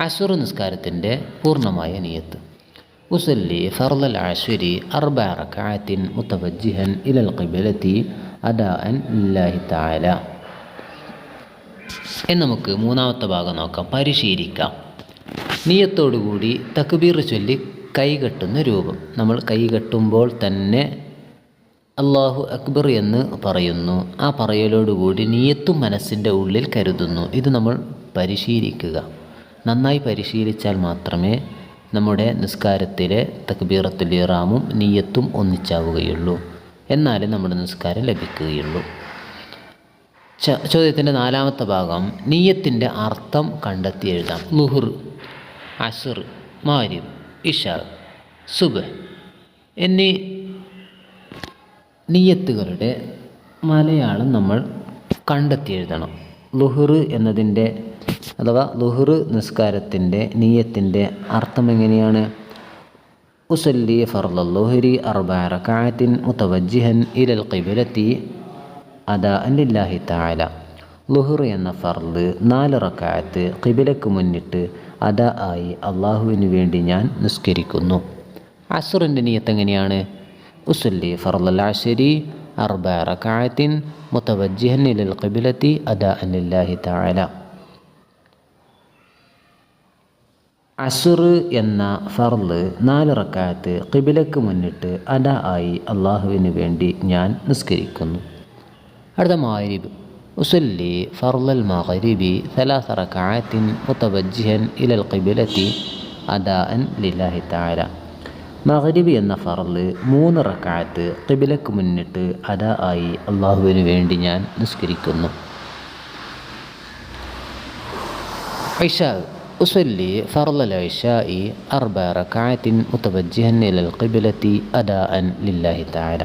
അസ്ർ നിസ്കാരത്തിൻ്റെ പൂർണ്ണമായ നിയ്യത്ത് ഉസല്ലി ഫർളൽ അശ്രി 4 റക്അത്തിൻ മുതവജ്ജിഹൻ ഇലൽ ഖിബ്ലത്തി അദാഅൻ ലില്ലാഹി തആല. എന്ന് നമുക്ക് മൂന്നാമത്തെ ഭാഗം നോക്കാം, പരിശീലിക്കാം. നിയ്യത്തോടുകൂടി തക്ബീർ ചൊല്ലി കൈകെട്ടുന്ന രൂപം. നമ്മൾ കൈകെട്ടുമ്പോൾ തന്നെ അല്ലാഹു അക്ബർ എന്ന് പറയുന്നു. ആ പറയലോടുകൂടി നിയ്യത്തും മനസ്സിൻ്റെ ഉള്ളിൽ കരുതുന്നു. ഇത് നമ്മൾ പരിശീലിക്കുക. നന്നായി പരിശീലിച്ചാൽ മാത്രമേ നമ്മുടെ നിസ്കാരത്തിലെ തക്ബീറത്തുൽ ഇഹ്റാമും നിയ്യത്തും ഒന്നിച്ചാവുകയുള്ളൂ. എന്നാലേ നമ്മുടെ നിസ്കാരം ലഭിക്കുകയുള്ളൂ. ചോദ്യത്തിൻ്റെ നാലാമത്തെ ഭാഗം നിയ്യത്തിൻ്റെ അർത്ഥം കണ്ടെത്തി എഴുതാം. ളുഹ്ർ, അസ്ർ, മഗ്രിബ്, ഇശാ, സുബ്ഹ് എന്നീ നിയ്യത്തുകളുടെ മലയാളം നമ്മൾ കണ്ടെത്തി എഴുതണം. ളുഹ്ർ എന്നതിൻ്റെ അഥവാ ളുഹ്ർ നിസ്കാരത്തിൻ്റെ നിയ്യത്തിൻ്റെ അർത്ഥം എങ്ങനെയാണ്? ഉസല്ലി ഫർളൽ ളുഹ്രി 4 റക്അത്തിൻ മുതവജ്ജിഹൻ ഇലൽ ഖിബ്ലത്തി അദാഅൻ ലില്ലാഹി തആല. ളുഹ്ർ എന്ന ഫർള് 4 റക്അത്ത് ഖിബിലക്ക് മുന്നിട്ട് അദാ ആയി അള്ളാഹുവിന് വേണ്ടി ഞാൻ നിസ്കരിക്കുന്നു. അസ്റിൻ്റെ നിയ്യത്ത് എങ്ങനെയാണ്? ഉസല്ലി ഫർളൽ അശ്രി 4 റക്അത്തിൻ മുതവജ്ജിഹൻ ഇലൽ ഖിബ്ലത്തി അദാഅൻ ലില്ലാഹി തആല. അസ്ർ എന്ന ഫർള് 4 റക്അത്ത് ഖിബിലക്ക് മുന്നിട്ട് അദാ ആയി അള്ളാഹുവിന് വേണ്ടി ഞാൻ നിസ്കരിക്കുന്നു. അടുത്ത മഗ്രിബ്, ഉസല്ലി ഫർളൽ മഗ്രിബി 3 റക്അത്തിൻ മുതവജ്ജിഹൻ ഇലൽ ഖിബ്ലത്തി അദാഅൻ ലില്ലാഹി തആല. മഗ്രിബ് എന്ന ഫർള് 3 റക്അത്ത് ഖിബ്ലക്ക് മുന്നിട്ട് അദാ ആയി അള്ളാഹുവിന് വേണ്ടി ഞാൻ നിസ്കരിക്കുന്നു. ഇശാ, ഉസല്ലി ഫർളൽ ഇശാഇ 4 റക്അത്തിൻ മുതവജ്ജിഹൻ ഇലൽ ഖിബ്ലത്തി അദാഅൻ ലില്ലാഹി തആല.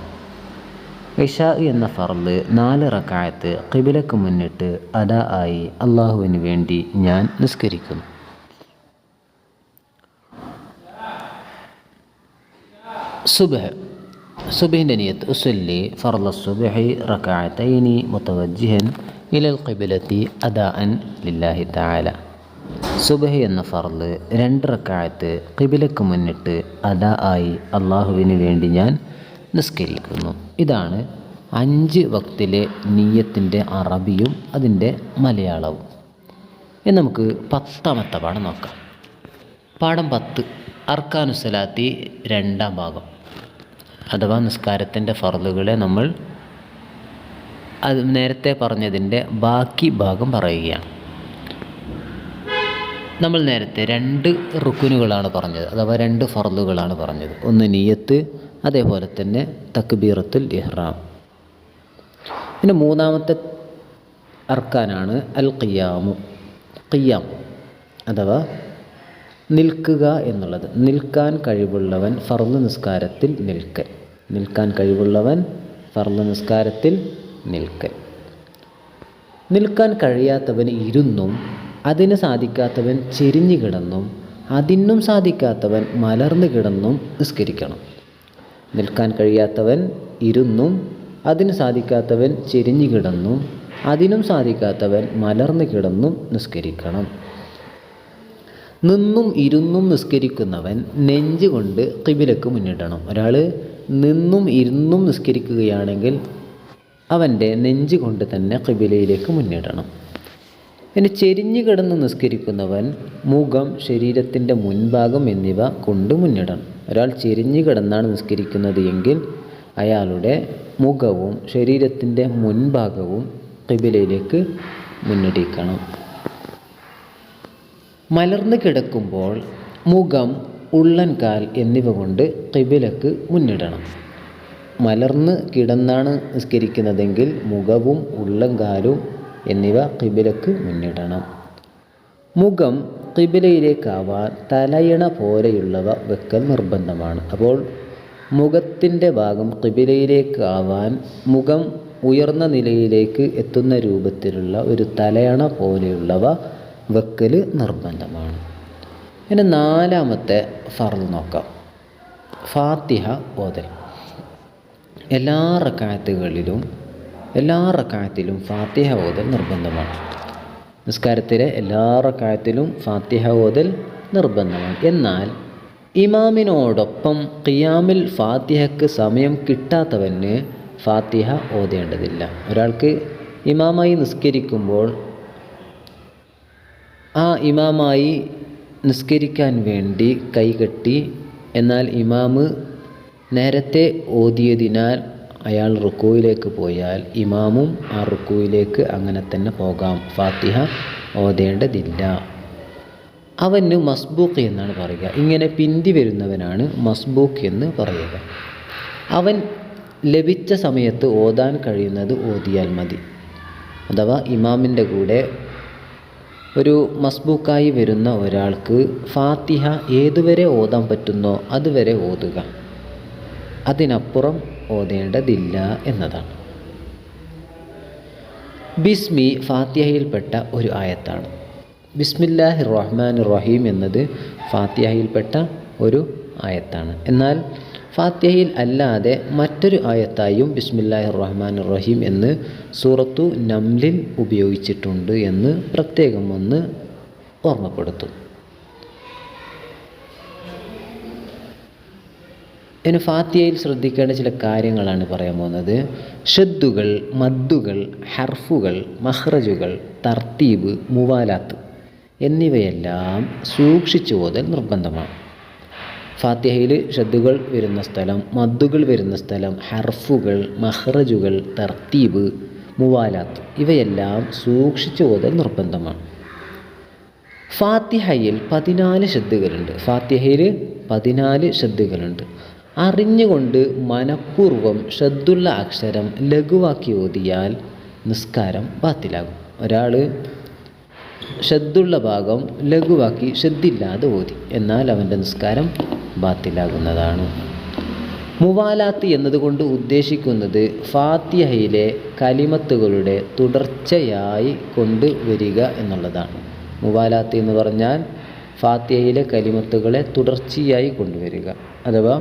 ഇശാ എന്ന ഫർള് 4 റക്അത്ത് ഖിബ്ലക്ക് മുന്നിട്ട് അദാ ആയി അള്ളാഹുവിന് വേണ്ടി ഞാൻ നിസ്കരിക്കുന്നു. സുബ്ഹ്, സുബ്ഹിൻ്റെ നിയ്യത്ത് ഉസല്ലി ഫർള സുബ്ഹി 2 റക്അത്തൈനി മുതവജ്ജിഹൻ ഇലൽ ഖിബ്ലത്തി അദാഅൻ ലില്ലാഹി തആല. സുബ്ഹ് എന്ന ഫർള് 2 റക്അത്ത് ഖിബ്ലക്ക് മുന്നിട്ട് അദാ ആയി അള്ളാഹുവിന് വേണ്ടി ഞാൻ നിസ്കരിക്കുന്നു. ഇതാണ് 5 വക്തിലെ നിയ്യത്തിൻ്റെ അറബിയും അതിൻ്റെ മലയാളവും. ഇനി നമുക്ക് 10ാമത്തെ പാഠം നോക്കാം. പാഠം 10, അർക്കാനുസ്സലാത്തി 2ാം ഭാഗം അഥവാ നിസ്കാരത്തിൻ്റെ ഫർളുകളെ നമ്മൾ അത് നേരത്തെ പറഞ്ഞതിൻ്റെ ബാക്കി ഭാഗം പറയുകയാണ്. നമ്മൾ നേരത്തെ 2 റുക്കുനുകളാണ് പറഞ്ഞത്, അഥവാ 2 ഫർളുകളാണ് പറഞ്ഞത്. ഒന്ന് നിയ്യത്ത്, അതേപോലെ തന്നെ തക്ബീറത്തുൽ ഇഹ്റാം. പിന്നെ 3ാമത്തെ അർക്കാനാണ് അൽ ഖിയാമു. ഖിയാം അഥവാ നിൽക്കുക എന്നുള്ളത്. നിൽക്കാൻ കഴിവുള്ളവൻ ഫർള് നിസ്കാരത്തിൽ നിൽക്കൽ. നിൽക്കാൻ കഴിവുള്ളവൻ ഫർള് നിസ്കാരത്തിൽ നിൽക്കൽ. നിൽക്കാൻ കഴിയാത്തവന് ഇരുന്നും അതിന് സാധിക്കാത്തവൻ ചെരിഞ്ഞു കിടന്നും അതിനും സാധിക്കാത്തവൻ മലർന്നു കിടന്നും നിസ്കരിക്കണം. നിൽക്കാൻ കഴിയാത്തവൻ ഇരുന്നും അതിന് സാധിക്കാത്തവൻ ചെരിഞ്ഞു കിടന്നും അതിനും സാധിക്കാത്തവൻ മലർന്നു കിടന്നും നിസ്കരിക്കണം. നിന്നും ഇരുന്നും നിസ്കരിക്കുന്നവൻ നെഞ്ച് കൊണ്ട് ഖിബിലക്ക് മുന്നിടണം. ഒരാൾ നിന്നും ഇരുന്നും നിസ്കരിക്കുകയാണെങ്കിൽ അവൻ്റെ നെഞ്ച് കൊണ്ട് തന്നെ ഖിബിലയിലേക്ക് മുന്നിടണം. ഇനി ചെരിഞ്ഞു കിടന്ന് നിസ്കരിക്കുന്നവൻ മുഖം, ശരീരത്തിൻ്റെ മുൻഭാഗം എന്നിവ കൊണ്ട് മുന്നിടണം. ഒരാൾ ചെരിഞ്ഞു കിടന്നാണ് നിസ്കരിക്കുന്നത് എങ്കിൽ അയാളുടെ മുഖവും ശരീരത്തിൻ്റെ മുൻഭാഗവും ഖിബിലയിലേക്ക് മുന്നിടിക്കണം. മലർന്ന് കിടക്കുമ്പോൾ മുഖം, ഉള്ളൻകാൽ എന്നിവ കൊണ്ട് ഖിബിലക്ക് മുന്നിടണം. മലർന്ന് കിടന്നാണ് നിസ്കരിക്കുന്നതെങ്കിൽ മുഖവും ഉള്ളൻകാലും എന്നിവ ഖിബിലക്ക് മുന്നിടണം. മുഖം ഖിബിലയിലേക്കാവാൻ തലയിണ പോലെയുള്ളവ വെക്കൽ നിർബന്ധമാണ്. അപ്പോൾ മുഖത്തിൻ്റെ ഭാഗം ഖിബിലയിലേക്കാവാൻ മുഖം ഉയർന്ന നിലയിലേക്ക് എത്തുന്ന രൂപത്തിലുള്ള ഒരു തലയണ പോലെയുള്ളവ വെക്കൽ നിർബന്ധമാണ്. ഇനി 4ാമത്തെ ഫർള് നോക്കാം. ഫാത്തിഹ ഓതൽ. എല്ലാ റക്അത്തിലും ഫാത്തിഹ ഓതൽ നിർബന്ധമാണ്. നിസ്കാരത്തിലെ എല്ലാ റക്അത്തിലും ഫാത്തിഹ ഓതൽ നിർബന്ധമാണ്. എന്നാൽ ഇമാമിനോടൊപ്പം ഖിയാമിൽ ഫാത്തിഹയ്ക്ക് സമയം കിട്ടാത്തവന് ഫാത്തിഹ ഓതേണ്ടതില്ല. ഒരാൾക്ക് ഇമാമായി നിസ്കരിക്കുമ്പോൾ ആ ഇമാമായി നിസ്കരിക്കാൻ വേണ്ടി കൈകെട്ടി, എന്നാൽ ഇമാമ് നേരത്തെ ഓതിയതിനാൽ അയാൾ റുക്കൂയിലേക്ക് പോയാൽ ഇമാമും ആ റുക്കൂയിലേക്ക് അങ്ങനെ തന്നെ പോകാം. ഫാത്തിഹ ഓതേണ്ടതില്ല. അവന് മസ്ബൂക്ക് എന്നാണ് പറയുക. ഇങ്ങനെ പിന്തി വരുന്നവനാണ് മസ്ബൂക്ക് എന്ന് പറയുക. അവൻ ലഭിച്ച സമയത്ത് ഓതാൻ കഴിയുന്നത് ഓതിയാൽ മതി. അഥവാ ഇമാമിൻ്റെ കൂടെ ഒരു മസ്ബൂക്കായി വരുന്ന ഒരാൾക്ക് ഫാത്തിഹ ഏതുവരെ ഓതാൻ പറ്റുന്നോ അതുവരെ ഓതുക, അതിനപ്പുറം ഓതേണ്ടതില്ല എന്നതാണ്. ബിസ്മി ഫാത്തിഹയിൽപ്പെട്ട ഒരു ആയത്താണ്. ബിസ്മില്ലാഹിർ റഹ്മാനിർ റഹീം എന്നത് ഫാത്തിഹയിൽപ്പെട്ട ഒരു ആയത്താണ്. എന്നാൽ ഫാത്തിഹയിൽ അല്ലാതെ മറ്റൊരു ആയത്തായും ബിസ്മില്ലാഹിർ റഹ്മാനിർ റഹീം എന്ന് സൂറത്തു നംലിൽ ഉപയോഗിച്ചിട്ടുണ്ട് എന്ന് പ്രത്യേകം ഒന്ന് ഓർമ്മപ്പെടുത്തും. ഇനി ഫാത്തിഹയിൽ ശ്രദ്ധിക്കേണ്ട ചില കാര്യങ്ങളാണ് പറയാൻ പോകുന്നത്. ഷദ്ദുകൾ, മദ്ദുകൾ, ഹർഫുകൾ, മഖ്റജുകൾ, തർത്തീബ്, മുവാലാത്ത് എന്നിവയെല്ലാം സൂക്ഷിച്ചു ഓതൽ നിർബന്ധമാണ്. ഫാത്തിഹയിൽ ഷദ്ദുകൾ വരുന്ന സ്ഥലം, മദ്ദുകൾ വരുന്ന സ്ഥലം, ഹർഫുകൾ, മഖ്റജുകൾ, തർത്തീബ്, മുവാലാത്ത് ഇവയെല്ലാം സൂക്ഷിച്ചു ഓതൽ നിർബന്ധമാണ്. ഫാത്തിഹയിൽ 14 ഷദ്ദുകളുണ്ട്. ഫാത്തിഹയിൽ 14 ഷദ്ദുകളുണ്ട്. അറിഞ്ഞുകൊണ്ട് മനഃപൂർവ്വം ഷദ്ദുള്ള അക്ഷരം ലഘുവാക്കി ഓതിയാൽ നിസ്കാരം ബാത്തിലാകും. ഒരാൾ ഷദ്ദുള്ള ഭാഗം ലഘുവാക്കി ഷദ്ദില്ലാതെ ഓതി, എന്നാൽ അവൻ്റെ നിസ്കാരം ബാത്തിലാകുന്നതാണ്. മുവാലാത്ത് എന്നതുകൊണ്ട് ഉദ്ദേശിക്കുന്നത് ഫാത്തിഹയിലെ കലിമത്തുകളുടെ തുടർച്ചയായി കൊണ്ടുവരിക എന്നുള്ളതാണ്. മുവാലാത്ത് എന്ന് പറഞ്ഞാൽ ഫാത്തിഹയിലെ കലിമത്തുകളെ തുടർച്ചയായി കൊണ്ടുവരിക. അഥവാ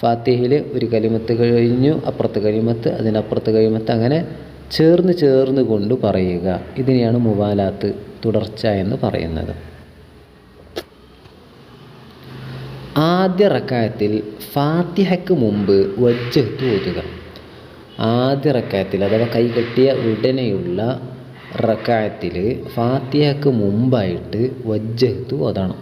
ഫാത്തിഹയിൽ ഒരു കലിമത്ത് കഴിഞ്ഞു അപ്പുറത്തെ കലിമത്ത്, അതിനപ്പുറത്തെ കലിമത്ത്, അങ്ങനെ ചേർന്ന് കൊണ്ട് പറയുക. ഇതിനെയാണ് മുവാലാത്ത്, തുടർച്ച എന്ന് പറയുന്നത്. ആദ്യ റക്അത്തിൽ ഫാത്തിഹയ്ക്ക് മുമ്പ് വജ്ജഹത്ത് ഓതുക. ആദ്യ റക്അത്തിൽ അഥവാ കൈകെട്ടിയ ഉടനെയുള്ള റക്അത്തിൽ ഫാത്തിഹയ്ക്ക് മുമ്പായിട്ട് വജ്ജഹത്ത് ഓതണം.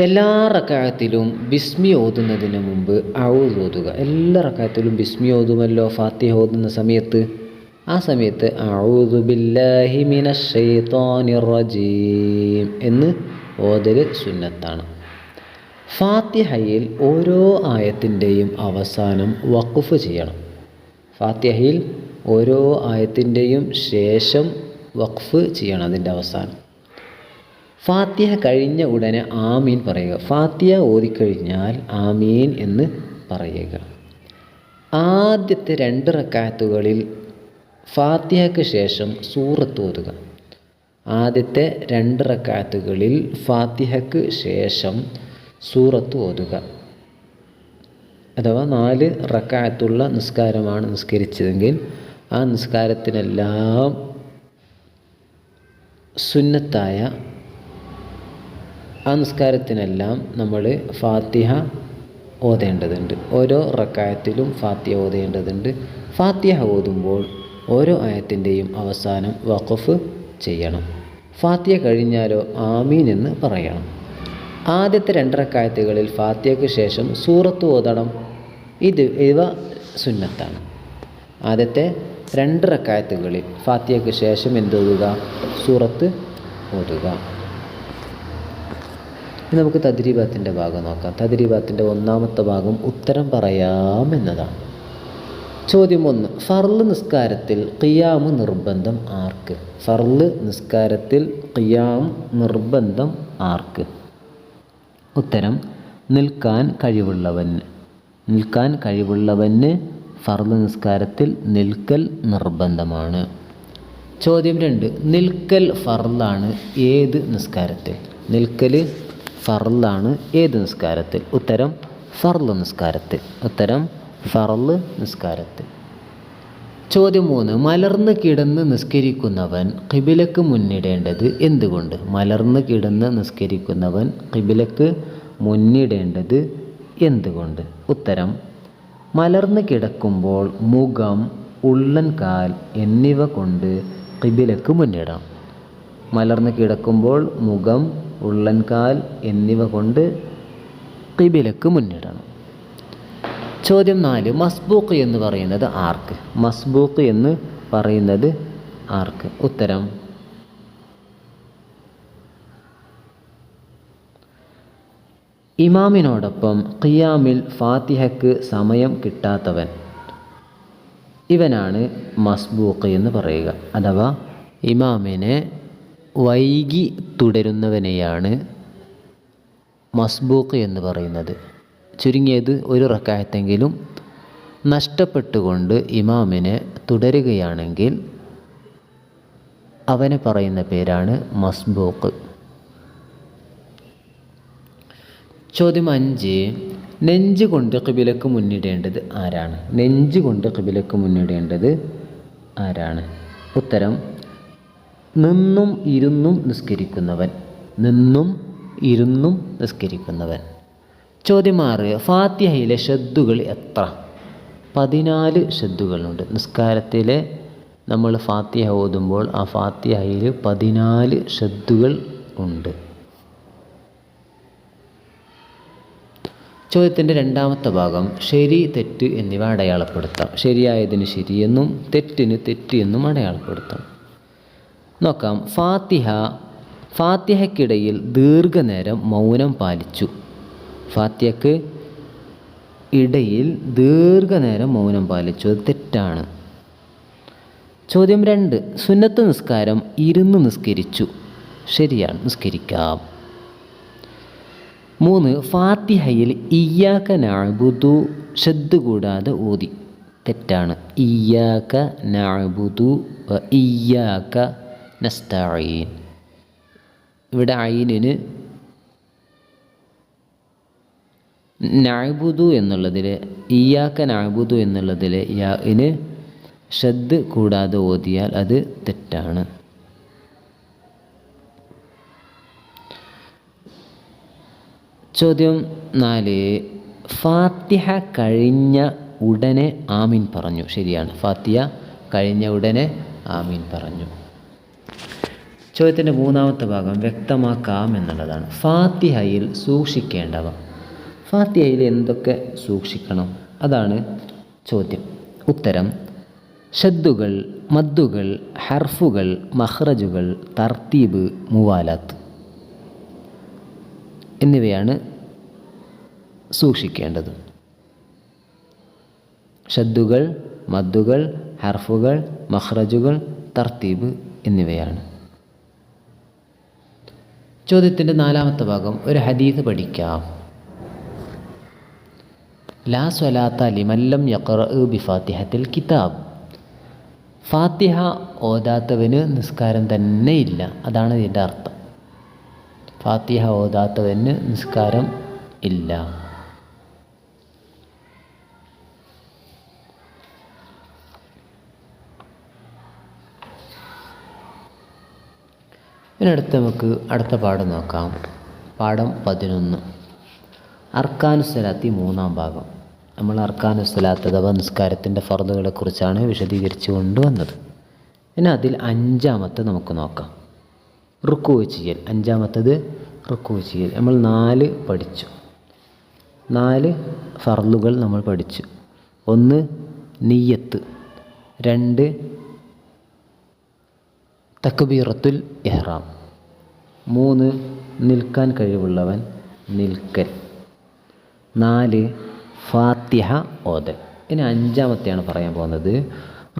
എല്ലാ റക്അത്തിലും ബിസ്മി ഓതുന്നതിന് മുമ്പ് ഔദ് ഓതുക. എല്ലാ റക്അത്തിലും ബിസ്മി ഓതുമല്ലോ ഫാത്തിഹ ഓതുന്ന സമയത്ത്. ആ സമയത്ത് അഊദു ബില്ലാഹി മിനശ് ശൈത്വാനിർ റജീം എന്ന് ഓതൽ സുന്നത്താണ്. ഫാത്തിഹയിൽ ഓരോ ആയത്തിൻ്റെയും അവസാനം വഖഫ് ചെയ്യണം. ഫാത്തിഹയിൽ ഓരോ ആയത്തിൻ്റെയും ശേഷം വഖഫ് ചെയ്യണം അതിൻ്റെ അവസാനം. ഫാത്തിഹ കഴിഞ്ഞ ഉടനെ ആമീൻ പറയുക. ഫാത്തിഹ ഓതിക്കഴിഞ്ഞാൽ ആമീൻ എന്ന് പറയുക. ആദ്യത്തെ 2 റക്അത്തുകളിൽ ഫാത്തിഹയ്ക്ക് ശേഷം സൂറത്ത് ഓതുക. ആദ്യത്തെ 2 റക്അത്തുകളിൽ ഫാത്തിഹയ്ക്ക് ശേഷം സൂറത്ത് ഓതുക. അഥവാ 4 റക്അത്തുള്ള നിസ്കാരമാണ് നിസ്കരിച്ചതെങ്കിൽ ആ നിസ്കാരത്തിനെല്ലാം സുന്നത്തായ ആ നിസ്കാരത്തിനെല്ലാം നമ്മൾ ഫാത്തിഹ ഓതേണ്ടതുണ്ട്. ഓരോ റക്അത്തിലും ഫാത്തിഹ ഓതേണ്ടതുണ്ട്. ഫാത്തിഹ ഓതുമ്പോൾ ഓരോ ആയത്തിൻ്റെയും അവസാനം വഖഫ് ചെയ്യണം. ഫാത്തിഹ കഴിഞ്ഞാലോ ആമീൻ എന്ന് പറയണം. ആദ്യത്തെ 2 റക്അത്തുകളിൽ ഫാത്തിഹയ്ക്ക് ശേഷം സൂറത്ത് ഓതണം. ഇവ സുന്നത്താണ്. ആദ്യത്തെ 2 റക്അത്തുകളിൽ ഫാത്തിഹയ്ക്ക് ശേഷം എന്തോതുക? സൂറത്ത് ഓതുക. ഇനി നമുക്ക് തദ്രീബാത്തിൻ്റെ ഭാഗം നോക്കാം. തദ്രീബാത്തിൻ്റെ 1ാമത്തെ ഭാഗം ഉത്തരം പറയാം എന്നതാണ്. ചോദ്യം 1. ഫർള് നിസ്കാരത്തിൽ ഖിയാമ് നിർബന്ധം ആർക്ക്? ഫർള് നിസ്കാരത്തിൽ ഖിയാം നിർബന്ധം ആർക്ക്? ഉത്തരം നിൽക്കാൻ കഴിവുള്ളവന്. നിൽക്കാൻ കഴിവുള്ളവന് ഫർള് നിസ്കാരത്തിൽ നിൽക്കൽ നിർബന്ധമാണ്. ചോദ്യം 2. നിൽക്കൽ ഫർളാണ് ഏത് നിസ്കാരത്തിൽ? നിൽക്കൽ ഫർളാണ് ഏത് നിസ്കാരത്തിൽ? ഉത്തരം ഫർള് നിസ്കാരത്തിൽ. ഉത്തരം ഫർള് നിസ്കാരത്തിൽ. ചോദ്യം 3. മലർന്ന് കിടന്ന് നിസ്കരിക്കുന്നവൻ ഖിബിലക്ക് മുന്നിടേണ്ടത് എന്തുകൊണ്ട്? മലർന്ന് കിടന്ന് നിസ്കരിക്കുന്നവൻ ഖിബിലക്ക് മുന്നിടേണ്ടത് എന്തുകൊണ്ട്? ഉത്തരം മലർന്ന് കിടക്കുമ്പോൾ മുഖം, ഉള്ളൻകാൽ എന്നിവ കൊണ്ട് ഖിബിലക്ക് മുന്നിടണം. മലർന്ന് കിടക്കുമ്പോൾ മുഖം, ഉള്ളൻകാൽ എന്നിവ കൊണ്ട് ഖിബിലക്ക് മുന്നിടണം. ചോദ്യം 4. മസ്ബൂക്ക് എന്ന് പറയുന്നത് ആർക്ക്? മസ്ബൂക്ക് എന്ന് പറയുന്നത് ആർക്ക്? ഉത്തരം ഇമാമിനോടൊപ്പം ഖിയാമിൽ ഫാത്തിഹയ്ക്ക് സമയം കിട്ടാത്തവൻ, ഇവനാണ് മസ്ബൂക്ക് എന്ന് പറയുക. അഥവാ ഇമാമിനെ വൈകി തുടരുന്നവനെയാണ് മസ്ബൂക്ക് എന്ന് പറയുന്നത്. ചുരുങ്ങിയത് 1 റക്അത്തെങ്കിലും നഷ്ടപ്പെട്ടുകൊണ്ട് ഇമാമിനെ തുടരുകയാണെങ്കിൽ അവനെ പറയുന്ന പേരാണ് മസ്ബൂക്ക്. ചോദ്യം 5. നെഞ്ച് കൊണ്ട് ഖിബിലക്ക് മുന്നിടേണ്ടത് ആരാണ്? നെഞ്ച് കൊണ്ട് ഖിബിലക്ക് മുന്നിടേണ്ടത് ആരാണ്? ഉത്തരം നിന്നും ഇരുന്നും നിസ്കരിക്കുന്നവൻ. നിന്നും ഇരുന്നും നിസ്കരിക്കുന്നവൻ. ചോദ്യം 6. ഫാത്തിഹയിലെ ഷദ്ദുകൾ എത്ര? 14 ഷദ്ദുകളുണ്ട്. നിസ്കാരത്തിലെ നമ്മൾ ഫാത്തിഹ ഓതുമ്പോൾ ആ ഫാത്തിഹയിൽ 14 ഷദ്ദുകൾ ഉണ്ട്. ചോദ്യത്തിൻ്റെ 2ാമത്തെ ഭാഗം ശരി, തെറ്റ് എന്നിവ അടയാളപ്പെടുത്താം. ശരിയായതിന് ശരിയെന്നും തെറ്റിന് തെറ്റ് എന്നും അടയാളപ്പെടുത്താം. നോക്കാം. ഫാത്തിഹയ്ക്കിടയിൽ ദീർഘനേരം മൗനം പാലിച്ചു. ഫാത്തിഹയ്ക്ക് ഇടയിൽ ദീർഘനേരം മൗനം പാലിച്ചു. അത് തെറ്റാണ്. ചോദ്യം 2. സുന്നത്ത് നിസ്കാരം ഇരുന്ന് നിസ്കരിച്ചു. ശരിയാണ്, നിസ്കരിക്കാം. 3. ഫാത്തിഹയിൽ ഇയ്യാക നഅ്ബുദു ഷദ്ദ് കൂടാതെ ഓതി. തെറ്റാണ്. ഇയ്യാക നഅ്ബുദു വ ഇയ്യാക നസ്തഈൻ. ഇവിടെ ഐനിന് നഅ്ബുദു എന്നുള്ളതിൽ ഇയ്യാക നഅ്ബുദു എന്നുള്ളതിൽ യാഇന് ഷദ്ദ് കൂടാതെ ഓതിയാൽ അത് തെറ്റാണ്. ചോദ്യം 4. ഫാത്തിഹ കഴിഞ്ഞ ഉടനെ ആമീൻ പറഞ്ഞു. ശരിയാണ്, ഫാത്തിഹ കഴിഞ്ഞ ഉടനെ ആമീൻ പറഞ്ഞു. ചോദ്യത്തിൻ്റെ 3ാമത്തെ ഭാഗം വ്യക്തമാക്കാം എന്നുള്ളതാണ്. ഫാത്തിഹയിൽ സൂക്ഷിക്കേണ്ടവ. ഫാത്തിഹയിൽ എന്തൊക്കെ സൂക്ഷിക്കണം? അതാണ് ചോദ്യം. ഉത്തരം ഷദ്ദുകൾ, മദ്ദുകൾ, ഹർഫുകൾ, മഖ്റജുകൾ, തർത്തീബ്, മുവാലാത്ത് എന്നിവയാണ് സൂക്ഷിക്കേണ്ടത്. ഷദ്ദുകൾ, മദ്ദുകൾ, ഹർഫുകൾ, മഖ്റജുകൾ, തർത്തീബ് എന്നിവയാണ്. ചോദ്യത്തിൻ്റെ 4ാമത്തെ ഭാഗം ഒരു ഹദീസ് പഠിക്കാം. ലാ സ്വലാത്ത ലിമൻ ലം യഖ്റഅ ബിഫാത്തിഹത്തിൽ കിതാബ്. ഫാത്തിഹ ഓതാത്തവന് നിസ്കാരം തന്നെ ഇല്ല. അതാണ് ഇതിൻ്റെ അർത്ഥം. ഫാത്തിഹ ഓതാത്തവന് നിസ്കാരം ഇല്ല. ഇതിനടുത്ത് നമുക്ക് അടുത്ത പാഠം നോക്കാം. പാഠം 11, അർക്കാനുസ്സലാത്തി 3-ാം ഭാഗം. നമ്മൾ അർക്കാനുസ്സലാത്ത് അഥവാ നിസ്കാരത്തിൻ്റെ ഫർളുകളെക്കുറിച്ചാണ് വിശദീകരിച്ചു കൊണ്ടുവന്നത്. പിന്നെ അതിൽ 5-ാമത്തെ നമുക്ക് നോക്കാം, റുക്കൂ ചെയ്യൽ. 5-ാമത്തത് റുക്കൂ ചെയ്യൽ. നമ്മൾ 4 പഠിച്ചു. 4 ഫർളുകൾ നമ്മൾ പഠിച്ചു. 1 നിയ്യത്ത്, 2 തക്ബീറത്തുൽ ഇഹ്റാം, 3 നിൽക്കാൻ കഴിവുള്ളവൻ നിൽക്കൽ, 4 ഫാത്തിഹ ഓതൽ. ഇനി 5-ാമത്തെയാണ് പറയാൻ പോകുന്നത്,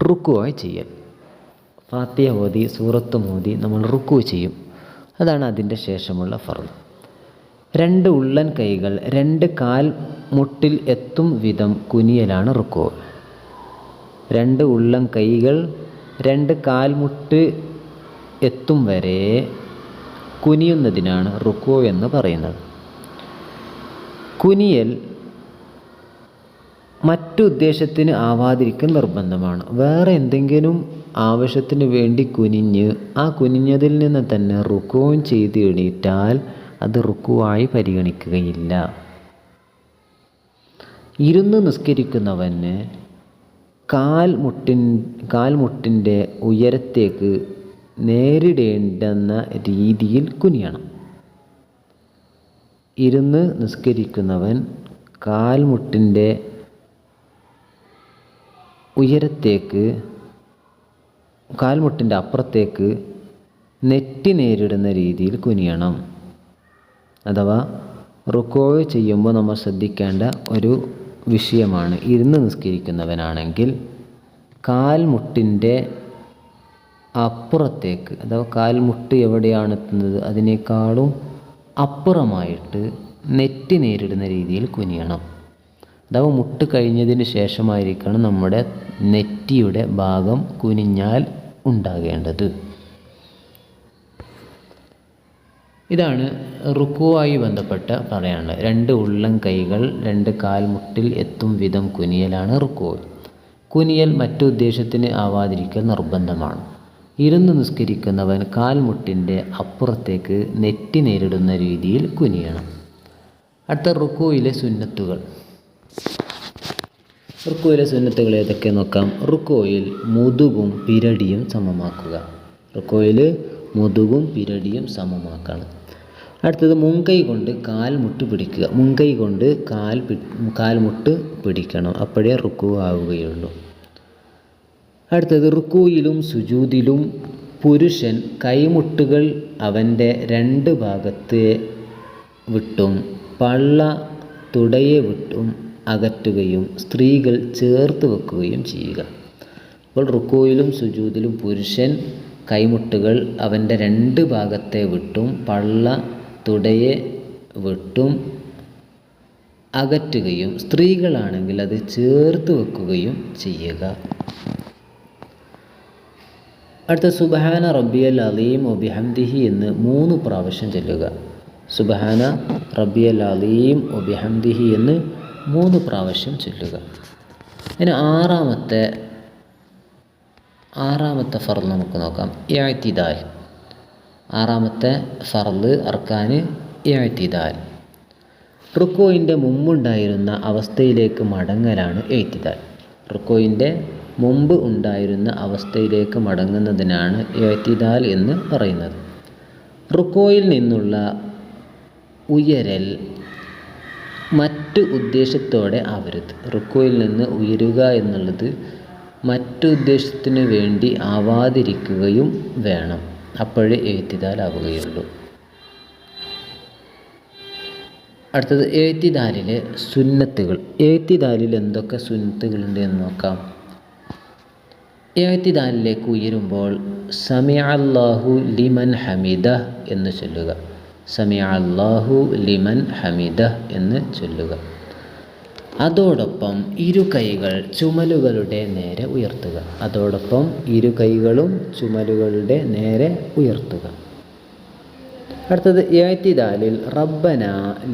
റുക്കൂ ചെയ്യൽ. ഫാത്തിഹ ഓതി സൂറത്തും ഓതി നമ്മൾ റുക്കൂ ചെയ്യും. അതാണ് അതിൻ്റെ ശേഷമുള്ള ഫർള്. 2 ഉള്ളൻ കൈകൾ 2 കാൽ മുട്ടിൽ എത്തും വിധം കുനിയലാണ് റുക്കൂ. 2 ഉള്ളൻ കൈകൾ 2 കാൽമുട്ട് എത്തും വരെ കുനിയുന്നതിനാണ് റുക്കൂ എന്ന് പറയുന്നത്. കുനിയൽ മറ്റുദ്ദേശത്തിന് ആവാതിരിക്കൽ നിർബന്ധമാണ്. വേറെ എന്തെങ്കിലും ആവശ്യത്തിന് വേണ്ടി കുനിഞ്ഞ് ആ കുനിഞ്ഞതിൽ നിന്ന് തന്നെ റുക്കൂ ചെയ്ത് എണീറ്റാൽ അത് റുക്കുവായി പരിഗണിക്കുകയില്ല. ഇരുന്ന് നിസ്കരിക്കുന്നവന് കാൽമുട്ടിൻ്റെ ഉയരത്തേക്ക് നേരിടേണ്ടെന്ന രീതിയിൽ കുനിയണം. ഇരുന്ന് നിസ്കരിക്കുന്നവൻ കാൽമുട്ടിൻ്റെ ഉയരത്തേക്ക്, കാൽമുട്ടിൻ്റെ അപ്പുറത്തേക്ക് നെറ്റി നേരിടുന്ന രീതിയിൽ കുനിയണം. അഥവാ റുക്കൂ ചെയ്യുമ്പോൾ നമ്മൾ ശ്രദ്ധിക്കേണ്ട ഒരു വിഷയമാണ്, ഇരുന്ന് നിസ്കരിക്കുന്നവനാണെങ്കിൽ കാൽമുട്ടിൻ്റെ അപ്പുറത്തേക്ക്, അഥവാ കാൽമുട്ട് എവിടെയാണ് എത്തുന്നത് അതിനേക്കാളും അപ്പുറമായിട്ട് നെറ്റി നേരിടുന്ന രീതിയിൽ കുനിയണം. അഥവാ മുട്ട് കഴിഞ്ഞതിന് ശേഷമായിരിക്കണം നമ്മുടെ നെറ്റിയുടെ ഭാഗം കുനിഞ്ഞാൽ ഉണ്ടാകേണ്ടത്. ഇതാണ് റുക്കുവായി ബന്ധപ്പെട്ട പറയാനുള്ളത്. 2 ഉള്ളൻ കൈകൾ 2 കാൽമുട്ടിൽ എത്തും വിധം കുനിയലാണ് റുക്കൂ. കുനിയൽ മറ്റുദ്ദേശത്തിന് ആവാതിരിക്കൽ നിർബന്ധമാണ്. ഇരുന്ന് നിസ്കരിക്കുന്നവൻ കാൽമുട്ടിൻ്റെ അപ്പുറത്തേക്ക് നെറ്റി നേരിടുന്ന രീതിയിൽ കുനിയണം. അടുത്ത റുക്കൂയിലെ സുന്നത്തുകൾ. റുക്കൂയിലെ സുന്നത്തുകൾ ഏതൊക്കെ നോക്കാം. റുക്കൂയിൽ മുതുകും പിരടിയും സമമാക്കുക. റുക്കൂയിൽ മുതുകും പിരടിയും സമമാക്കണം. അടുത്തത് മുൻകൈ കൊണ്ട് കാൽമുട്ട് പിടിക്കുക. മുൻകൈ കൊണ്ട് കാൽമുട്ട് പിടിക്കണം, അപ്പോഴേ റുക്കൂ ആവുകയുള്ളൂ. അടുത്തത് റുക്കൂയിലും സുജൂദിലും പുരുഷൻ കൈമുട്ടുകൾ അവൻ്റെ 2 ഭാഗത്തെ വിട്ടും പള്ള തുടയെ വിട്ടും അകറ്റുകയും സ്ത്രീകൾ ചേർത്ത് വെക്കുകയും ചെയ്യുക. അപ്പോൾ റുക്കൂയിലും സുജൂദിലും പുരുഷൻ കൈമുട്ടുകൾ അവൻ്റെ 2 ഭാഗത്തെ വിട്ടും പള്ള തുടയെ വിട്ടും അകറ്റുകയും സ്ത്രീകളാണെങ്കിൽ അത് ചേർത്ത് വെക്കുകയും ചെയ്യുക. അടുത്ത സുബ്ഹാന റബ്ബിയൽ അലീം വബിഹംദിഹി എന്ന് 3 പ്രാവശ്യം ചൊല്ലുക. സുബ്ഹാന റബ്ബിയൽ അലീം വബിഹംദിഹി എന്ന് 3 പ്രാവശ്യം ചൊല്ലുക. ഇനി ആറാമത്തെ ഫർള് നമുക്ക് നോക്കാം. ഇഅ്തിദാൽ. 6-ാമത്തെ ഫർള് അർക്കാന് ഇഅ്തിദാൽ. റുക്കൂഇൻ്റെ മുമ്പുണ്ടായിരുന്ന അവസ്ഥയിലേക്ക് മടങ്ങലാണ് ഇഅ്തിദാൽ. റുക്കൂഇൻ്റെ മുമ്പ് ഉണ്ടായിരുന്ന അവസ്ഥയിലേക്ക് മടങ്ങുന്നതിനാണ് ഇഅ്തിദാൽ എന്ന് പറയുന്നത്. റുക്കൂയിൽ നിന്നുള്ള ഉയരൽ മറ്റു ഉദ്ദേശത്തോടെ ആവരുത്. റുക്കൂയിൽ നിന്ന് ഉയരുക എന്നുള്ളത് മറ്റു ഉദ്ദേശത്തിന് വേണ്ടി ആവാതിരിക്കുകയും വേണം, അപ്പോഴേ ഇഅ്തിദാൽ ആവുകയുള്ളൂ. അടുത്തത് ഇഅ്തിദാലിലെ സുന്നത്തുകൾ. ഇഅ്തിദാലിൽ എന്തൊക്കെ സുന്നത്തുകളുണ്ട് എന്ന് നോക്കാം. ഇഅ്തിദാലിലേക്ക് ഉയരുമ്പോൾ സമിഅ അല്ലാഹു ലിമൻ ഹമിദഹ് എന്ന് ചൊല്ലുക. സമിഅ അല്ലാഹു ലിമൻ ഹമിദഹ് എന്ന് ചൊല്ലുക. അതോടൊപ്പം ഇരു കൈകൾ ചുമലുകളുടെ നേരെ ഉയർത്തുക. അതോടൊപ്പം ഇരു കൈകളും ചുമലുകളുടെ നേരെ ഉയർത്തുക. അടുത്തത് ഇഅ്തിദാലിൽ റബ്ബന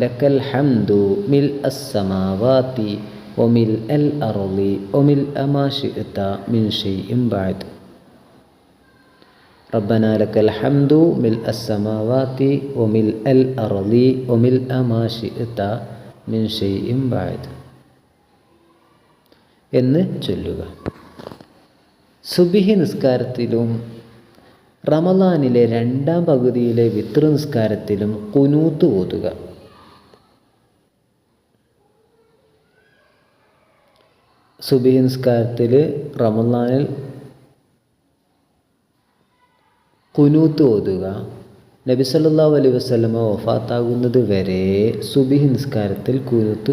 ലക്കൽ ഹംദു മിൽ അസ്സമാവാതി വമിൽ അൽ അർളി വമിൽ അമാ ശിഅത മിൻ ഷൈഇൻ ബഅദ്. റബ്ബന ലക്കൽ ഹംദു മിൽ അസ്സമാവാതി വമിൽ അൽ അർളി വമിൽ അമാ ശിഅത മിൻ ഷൈഇൻ ബഅദ് എന്ന് ചൊല്ലുക. സുബ്ഹി നിസ്കാരത്തിലും റമളാനിലെ 2-ാം പകുതിയിലെ വിത്ർ നിസ്കാരത്തിലും ഖുനൂത്ത് ഓതുക. സുബ്ഹി നിസ്കാരത്തിൽ റമളാനിൽ ഖുനൂത്ത് ഓതുക. നബി സല്ലല്ലാഹു അലൈഹി വസല്ലമ വഫാത്താകുന്നത് വരെ സുബ്ഹി നിസ്കാരത്തിൽ ഖുനൂത്ത്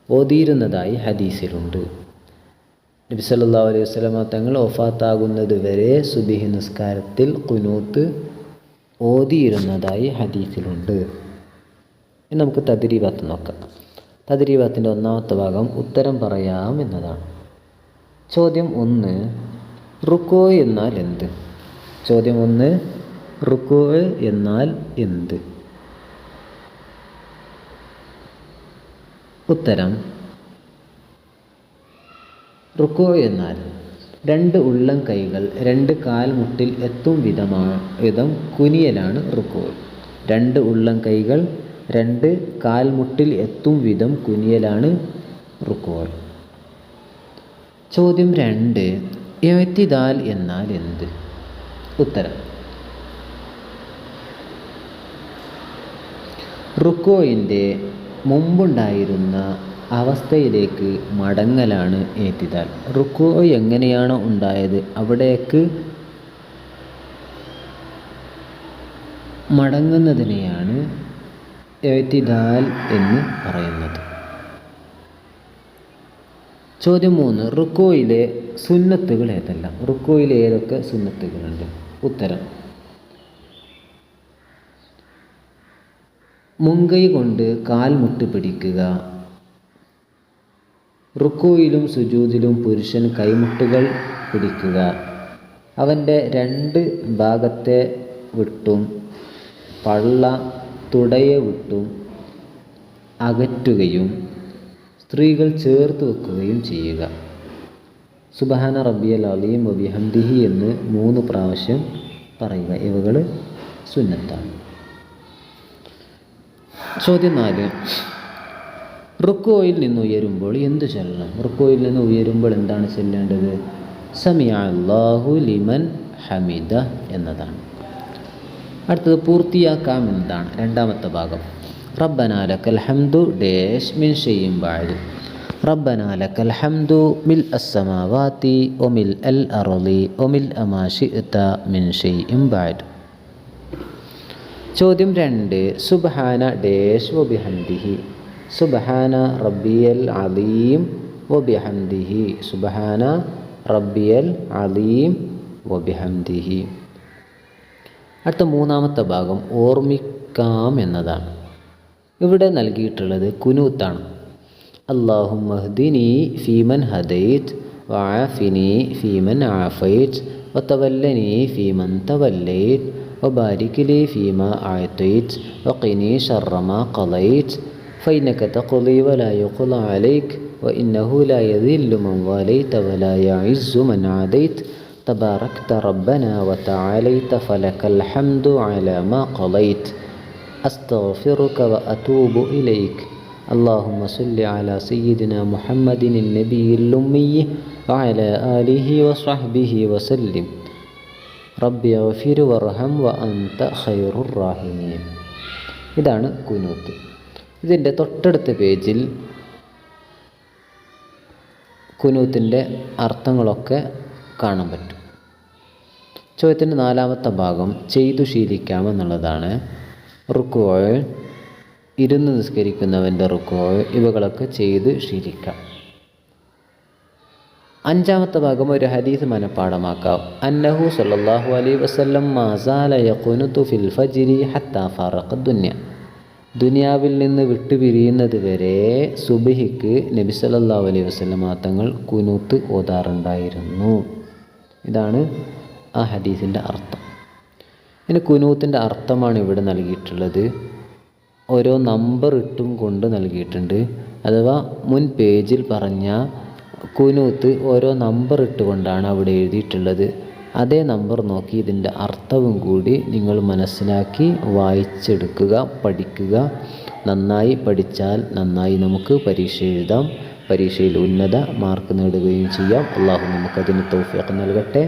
ഓതിയിരുന്നതായി ഹദീസിലുണ്ട്. നബി സല്ലല്ലാഹു അലൈഹി വസല്ലമ തങ്ങൾ വഫാത്താകുന്നത് വരെ സുബ്ഹി നിസ്കാരത്തിൽ ഖുനൂത്ത് ഓതിയിരുന്നതായി ഹദീസിലുണ്ട്. ഇനി നമുക്ക് തദ്രീബാത്ത് നോക്കാം. തദ്രീബാത്തിൻ്റെ 1-ാമത്തെ ഭാഗം ഉത്തരം പറയാം എന്നതാണ്. ചോദ്യം 1, റുക്കൂ എന്നാൽ എന്ത്? ചോദ്യം 1, റുക്കൂ എന്നാൽ എന്ത്? ഉത്തരം: റുക്കൂ എന്നാൽ 2 ഉള്ളം കൈകൾ 2 കാൽമുട്ടിൽ എത്തും വിധം കുനിയലാണ് റുക്കൂ. 2 ഉള്ളം കൈകൾ 2 കാൽമുട്ടിൽ എത്തും വിധം കുനിയലാണ് റുക്കൂ. ചോദ്യം 2, ഇഅ്തിദാൽ എന്നാൽ എന്ത്? ഉത്തരം: റുക്കൂഇൻ്റെ മുമ്പുണ്ടായിരുന്ന അവസ്ഥയിലേക്ക് മടങ്ങലാണ് ഇഅ്തിദാൽ. റുക്കൂ എങ്ങനെയാണോ ഉണ്ടായത് അവിടേക്ക് മടങ്ങുന്നതിനെയാണ് ഇഅ്തിദാൽ എന്ന് പറയുന്നത്. ചോദ്യം 3, റുക്കൂയിലെ സുന്നത്തുകൾ ഏതെല്ലാം? റുക്കൂയിൽ ഏതൊക്കെ സുന്നത്തുകളുണ്ട്? ഉത്തരം: മുൻകൈ കൊണ്ട് കാൽമുട്ട് പിടിക്കുക. റുക്കൂയിലും സുജൂദിലും പുരുഷൻ കൈമുട്ടുകൾ പിടിക്കുക. അവൻ്റെ 2 ഭാഗത്തെ വിട്ടും പള്ള തുടയെ വിട്ടും അകറ്റുകയും സ്ത്രീകൾ ചേർത്ത് വെക്കുകയും ചെയ്യുക. സുബ്ഹാന റബ്ബിയൽ അലീം വബിഹംദിഹി എന്ന് 3 പ്രാവശ്യം പറയുക. ഇവകൾ സുന്നത്താണ്. ചോദ്യം 4, റുക്കൂയിൽ നിന്ന് ഉയരുമ്പോൾ എന്ത് ചൊല്ലണം? റുക്കൂയിൽ നിന്ന് ഉയരുമ്പോൾ എന്താണ് ചൊല്ലേണ്ടത്? സമിഅ അല്ലാഹു ലിമൻ ഹമിദ എന്നതാണ്. അടുത്തത് പൂർത്തിയാക്കാം എന്നതാണ്. 2-ാമത്തെ ഭാഗം. റബ്ബന ലക്കൽ ഹംദു ഡേഷ് മിൻ ഷൈഇൻ ബഅദ്. റബ്ബന ലക്കൽ ഹംദു മിൽ അസ്സമാവാതി വമിൽ അൽ അർളി വമിൽ അമാ ശിഅത മിൻ ഷൈഇൻ ബഅദ്. ചോദ്യം 2, സുബ്ഹാന ഡേഷ് വബിഹംദിഹി. സുബ്ഹാന റബ്ബിയൽ അലീം വബിഹംദിഹി. സുബ്ഹാന റബ്ബിയൽ അലീം വബിഹംദിഹി. അടുത്ത 3-ാമത്തെ ഭാഗം ഓർമ്മിക്കാം എന്നതാണ്. ഇവിടെ നൽകിയിട്ടുള്ളത് കുനൂത്താണ്. അല്ലാഹുമ്മ ഹ്ദിനി ഫീമൻ ഹദൈത് വആഫിനി ഫീമൻ ആഫൈത് വതവല്ലനി ഫീമൻ തവല്ലൈത് وبارك لي فيما أعطيت وقني شر ما قضيت فإنك تقضي ولا يقضى عليك وإنه لا يذل من واليت ولا يعز من عاديت تباركت ربنا وتعاليت فلك الحمد على ما قضيت أستغفرك وأتوب إليك اللهم صل على سيدنا محمد النبي الأمي وعلى آله وصحبه وسلم റബ്ബി ഗഫിർ വർഹം വ അൻത ഖൈറുർ റാഹിമീൻ. ഇതാണ് കുനൂത്ത്. ഇതിൻ്റെ തൊട്ടടുത്ത പേജിൽ കുനൂത്തിൻ്റെ അർത്ഥങ്ങളൊക്കെ കാണാൻ പറ്റും. ചോദ്യത്തിൻ്റെ 4-ാമത്തെ ഭാഗം ചെയ്തു ശീലിക്കാമെന്നുള്ളതാണ്. റുക്കൂ, ഇരുന്ന് നിസ്കരിക്കുന്നവൻ്റെ റുക്കൂ, ഇവകളൊക്കെ ചെയ്ത് ശീലിക്കാം. 5-ാമത്തെ ഭാഗം ഒരു ഹദീസ് മനഃപ്പാഠമാക്കാം. അന്നഹു സല്ലല്ലാഹു അലൈഹി വസല്ലം മാസാല യഖുനുതു ഫിൽ ഫജ്രി ഹത്താ ഫറഖ ദുനിയ. ദുനിയാവിൽ നിന്ന് വിട്ടുപിരിയുന്നത് വരെ സുബ്ഹിക്ക് നബി സല്ലല്ലാഹു അലൈഹി വസല്ലമ തങ്ങൾ കുനൂത്ത് ഓതാറുണ്ടായിരുന്നു. ഇതാണ് ആ ഹദീസിൻ്റെ അർത്ഥം. ഇനി കുനൂത്തിൻ്റെ അർത്ഥമാണ് ഇവിടെ നൽകിയിട്ടുള്ളത്. ഓരോ നമ്പർ ഇട്ടും കൊണ്ട് നൽകിയിട്ടുണ്ട്. അഥവാ മുൻ പേജിൽ പറഞ്ഞ കുനൂത്ത് ഓരോ നമ്പർ ഇട്ടുകൊണ്ടാണ് അവിടെ എഴുതിയിട്ടുള്ളത്. അതേ നമ്പർ നോക്കി ഇതിൻ്റെ അർത്ഥവും കൂടി നിങ്ങൾ മനസ്സിലാക്കി വായിച്ചെടുക്കുക, പഠിക്കുക. നന്നായി പഠിച്ചാൽ നന്നായി നമുക്ക് പരീക്ഷ എഴുതാം, പരീക്ഷയിൽ ഉന്നത മാർക്ക് നേടുകയും ചെയ്യാം. അള്ളാഹു നമുക്കതിന് തൗഫീഖ് നൽകട്ടെ.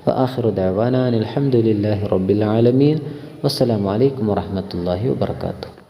വആഖിറു ദഅവാനാ അൽഹംദുലില്ലാഹി റബ്ബിൽ ആലമീൻ. വസ്സലാമു അലൈക്കും വറഹ്മത്തുള്ളാഹി വബറകാതുഹു.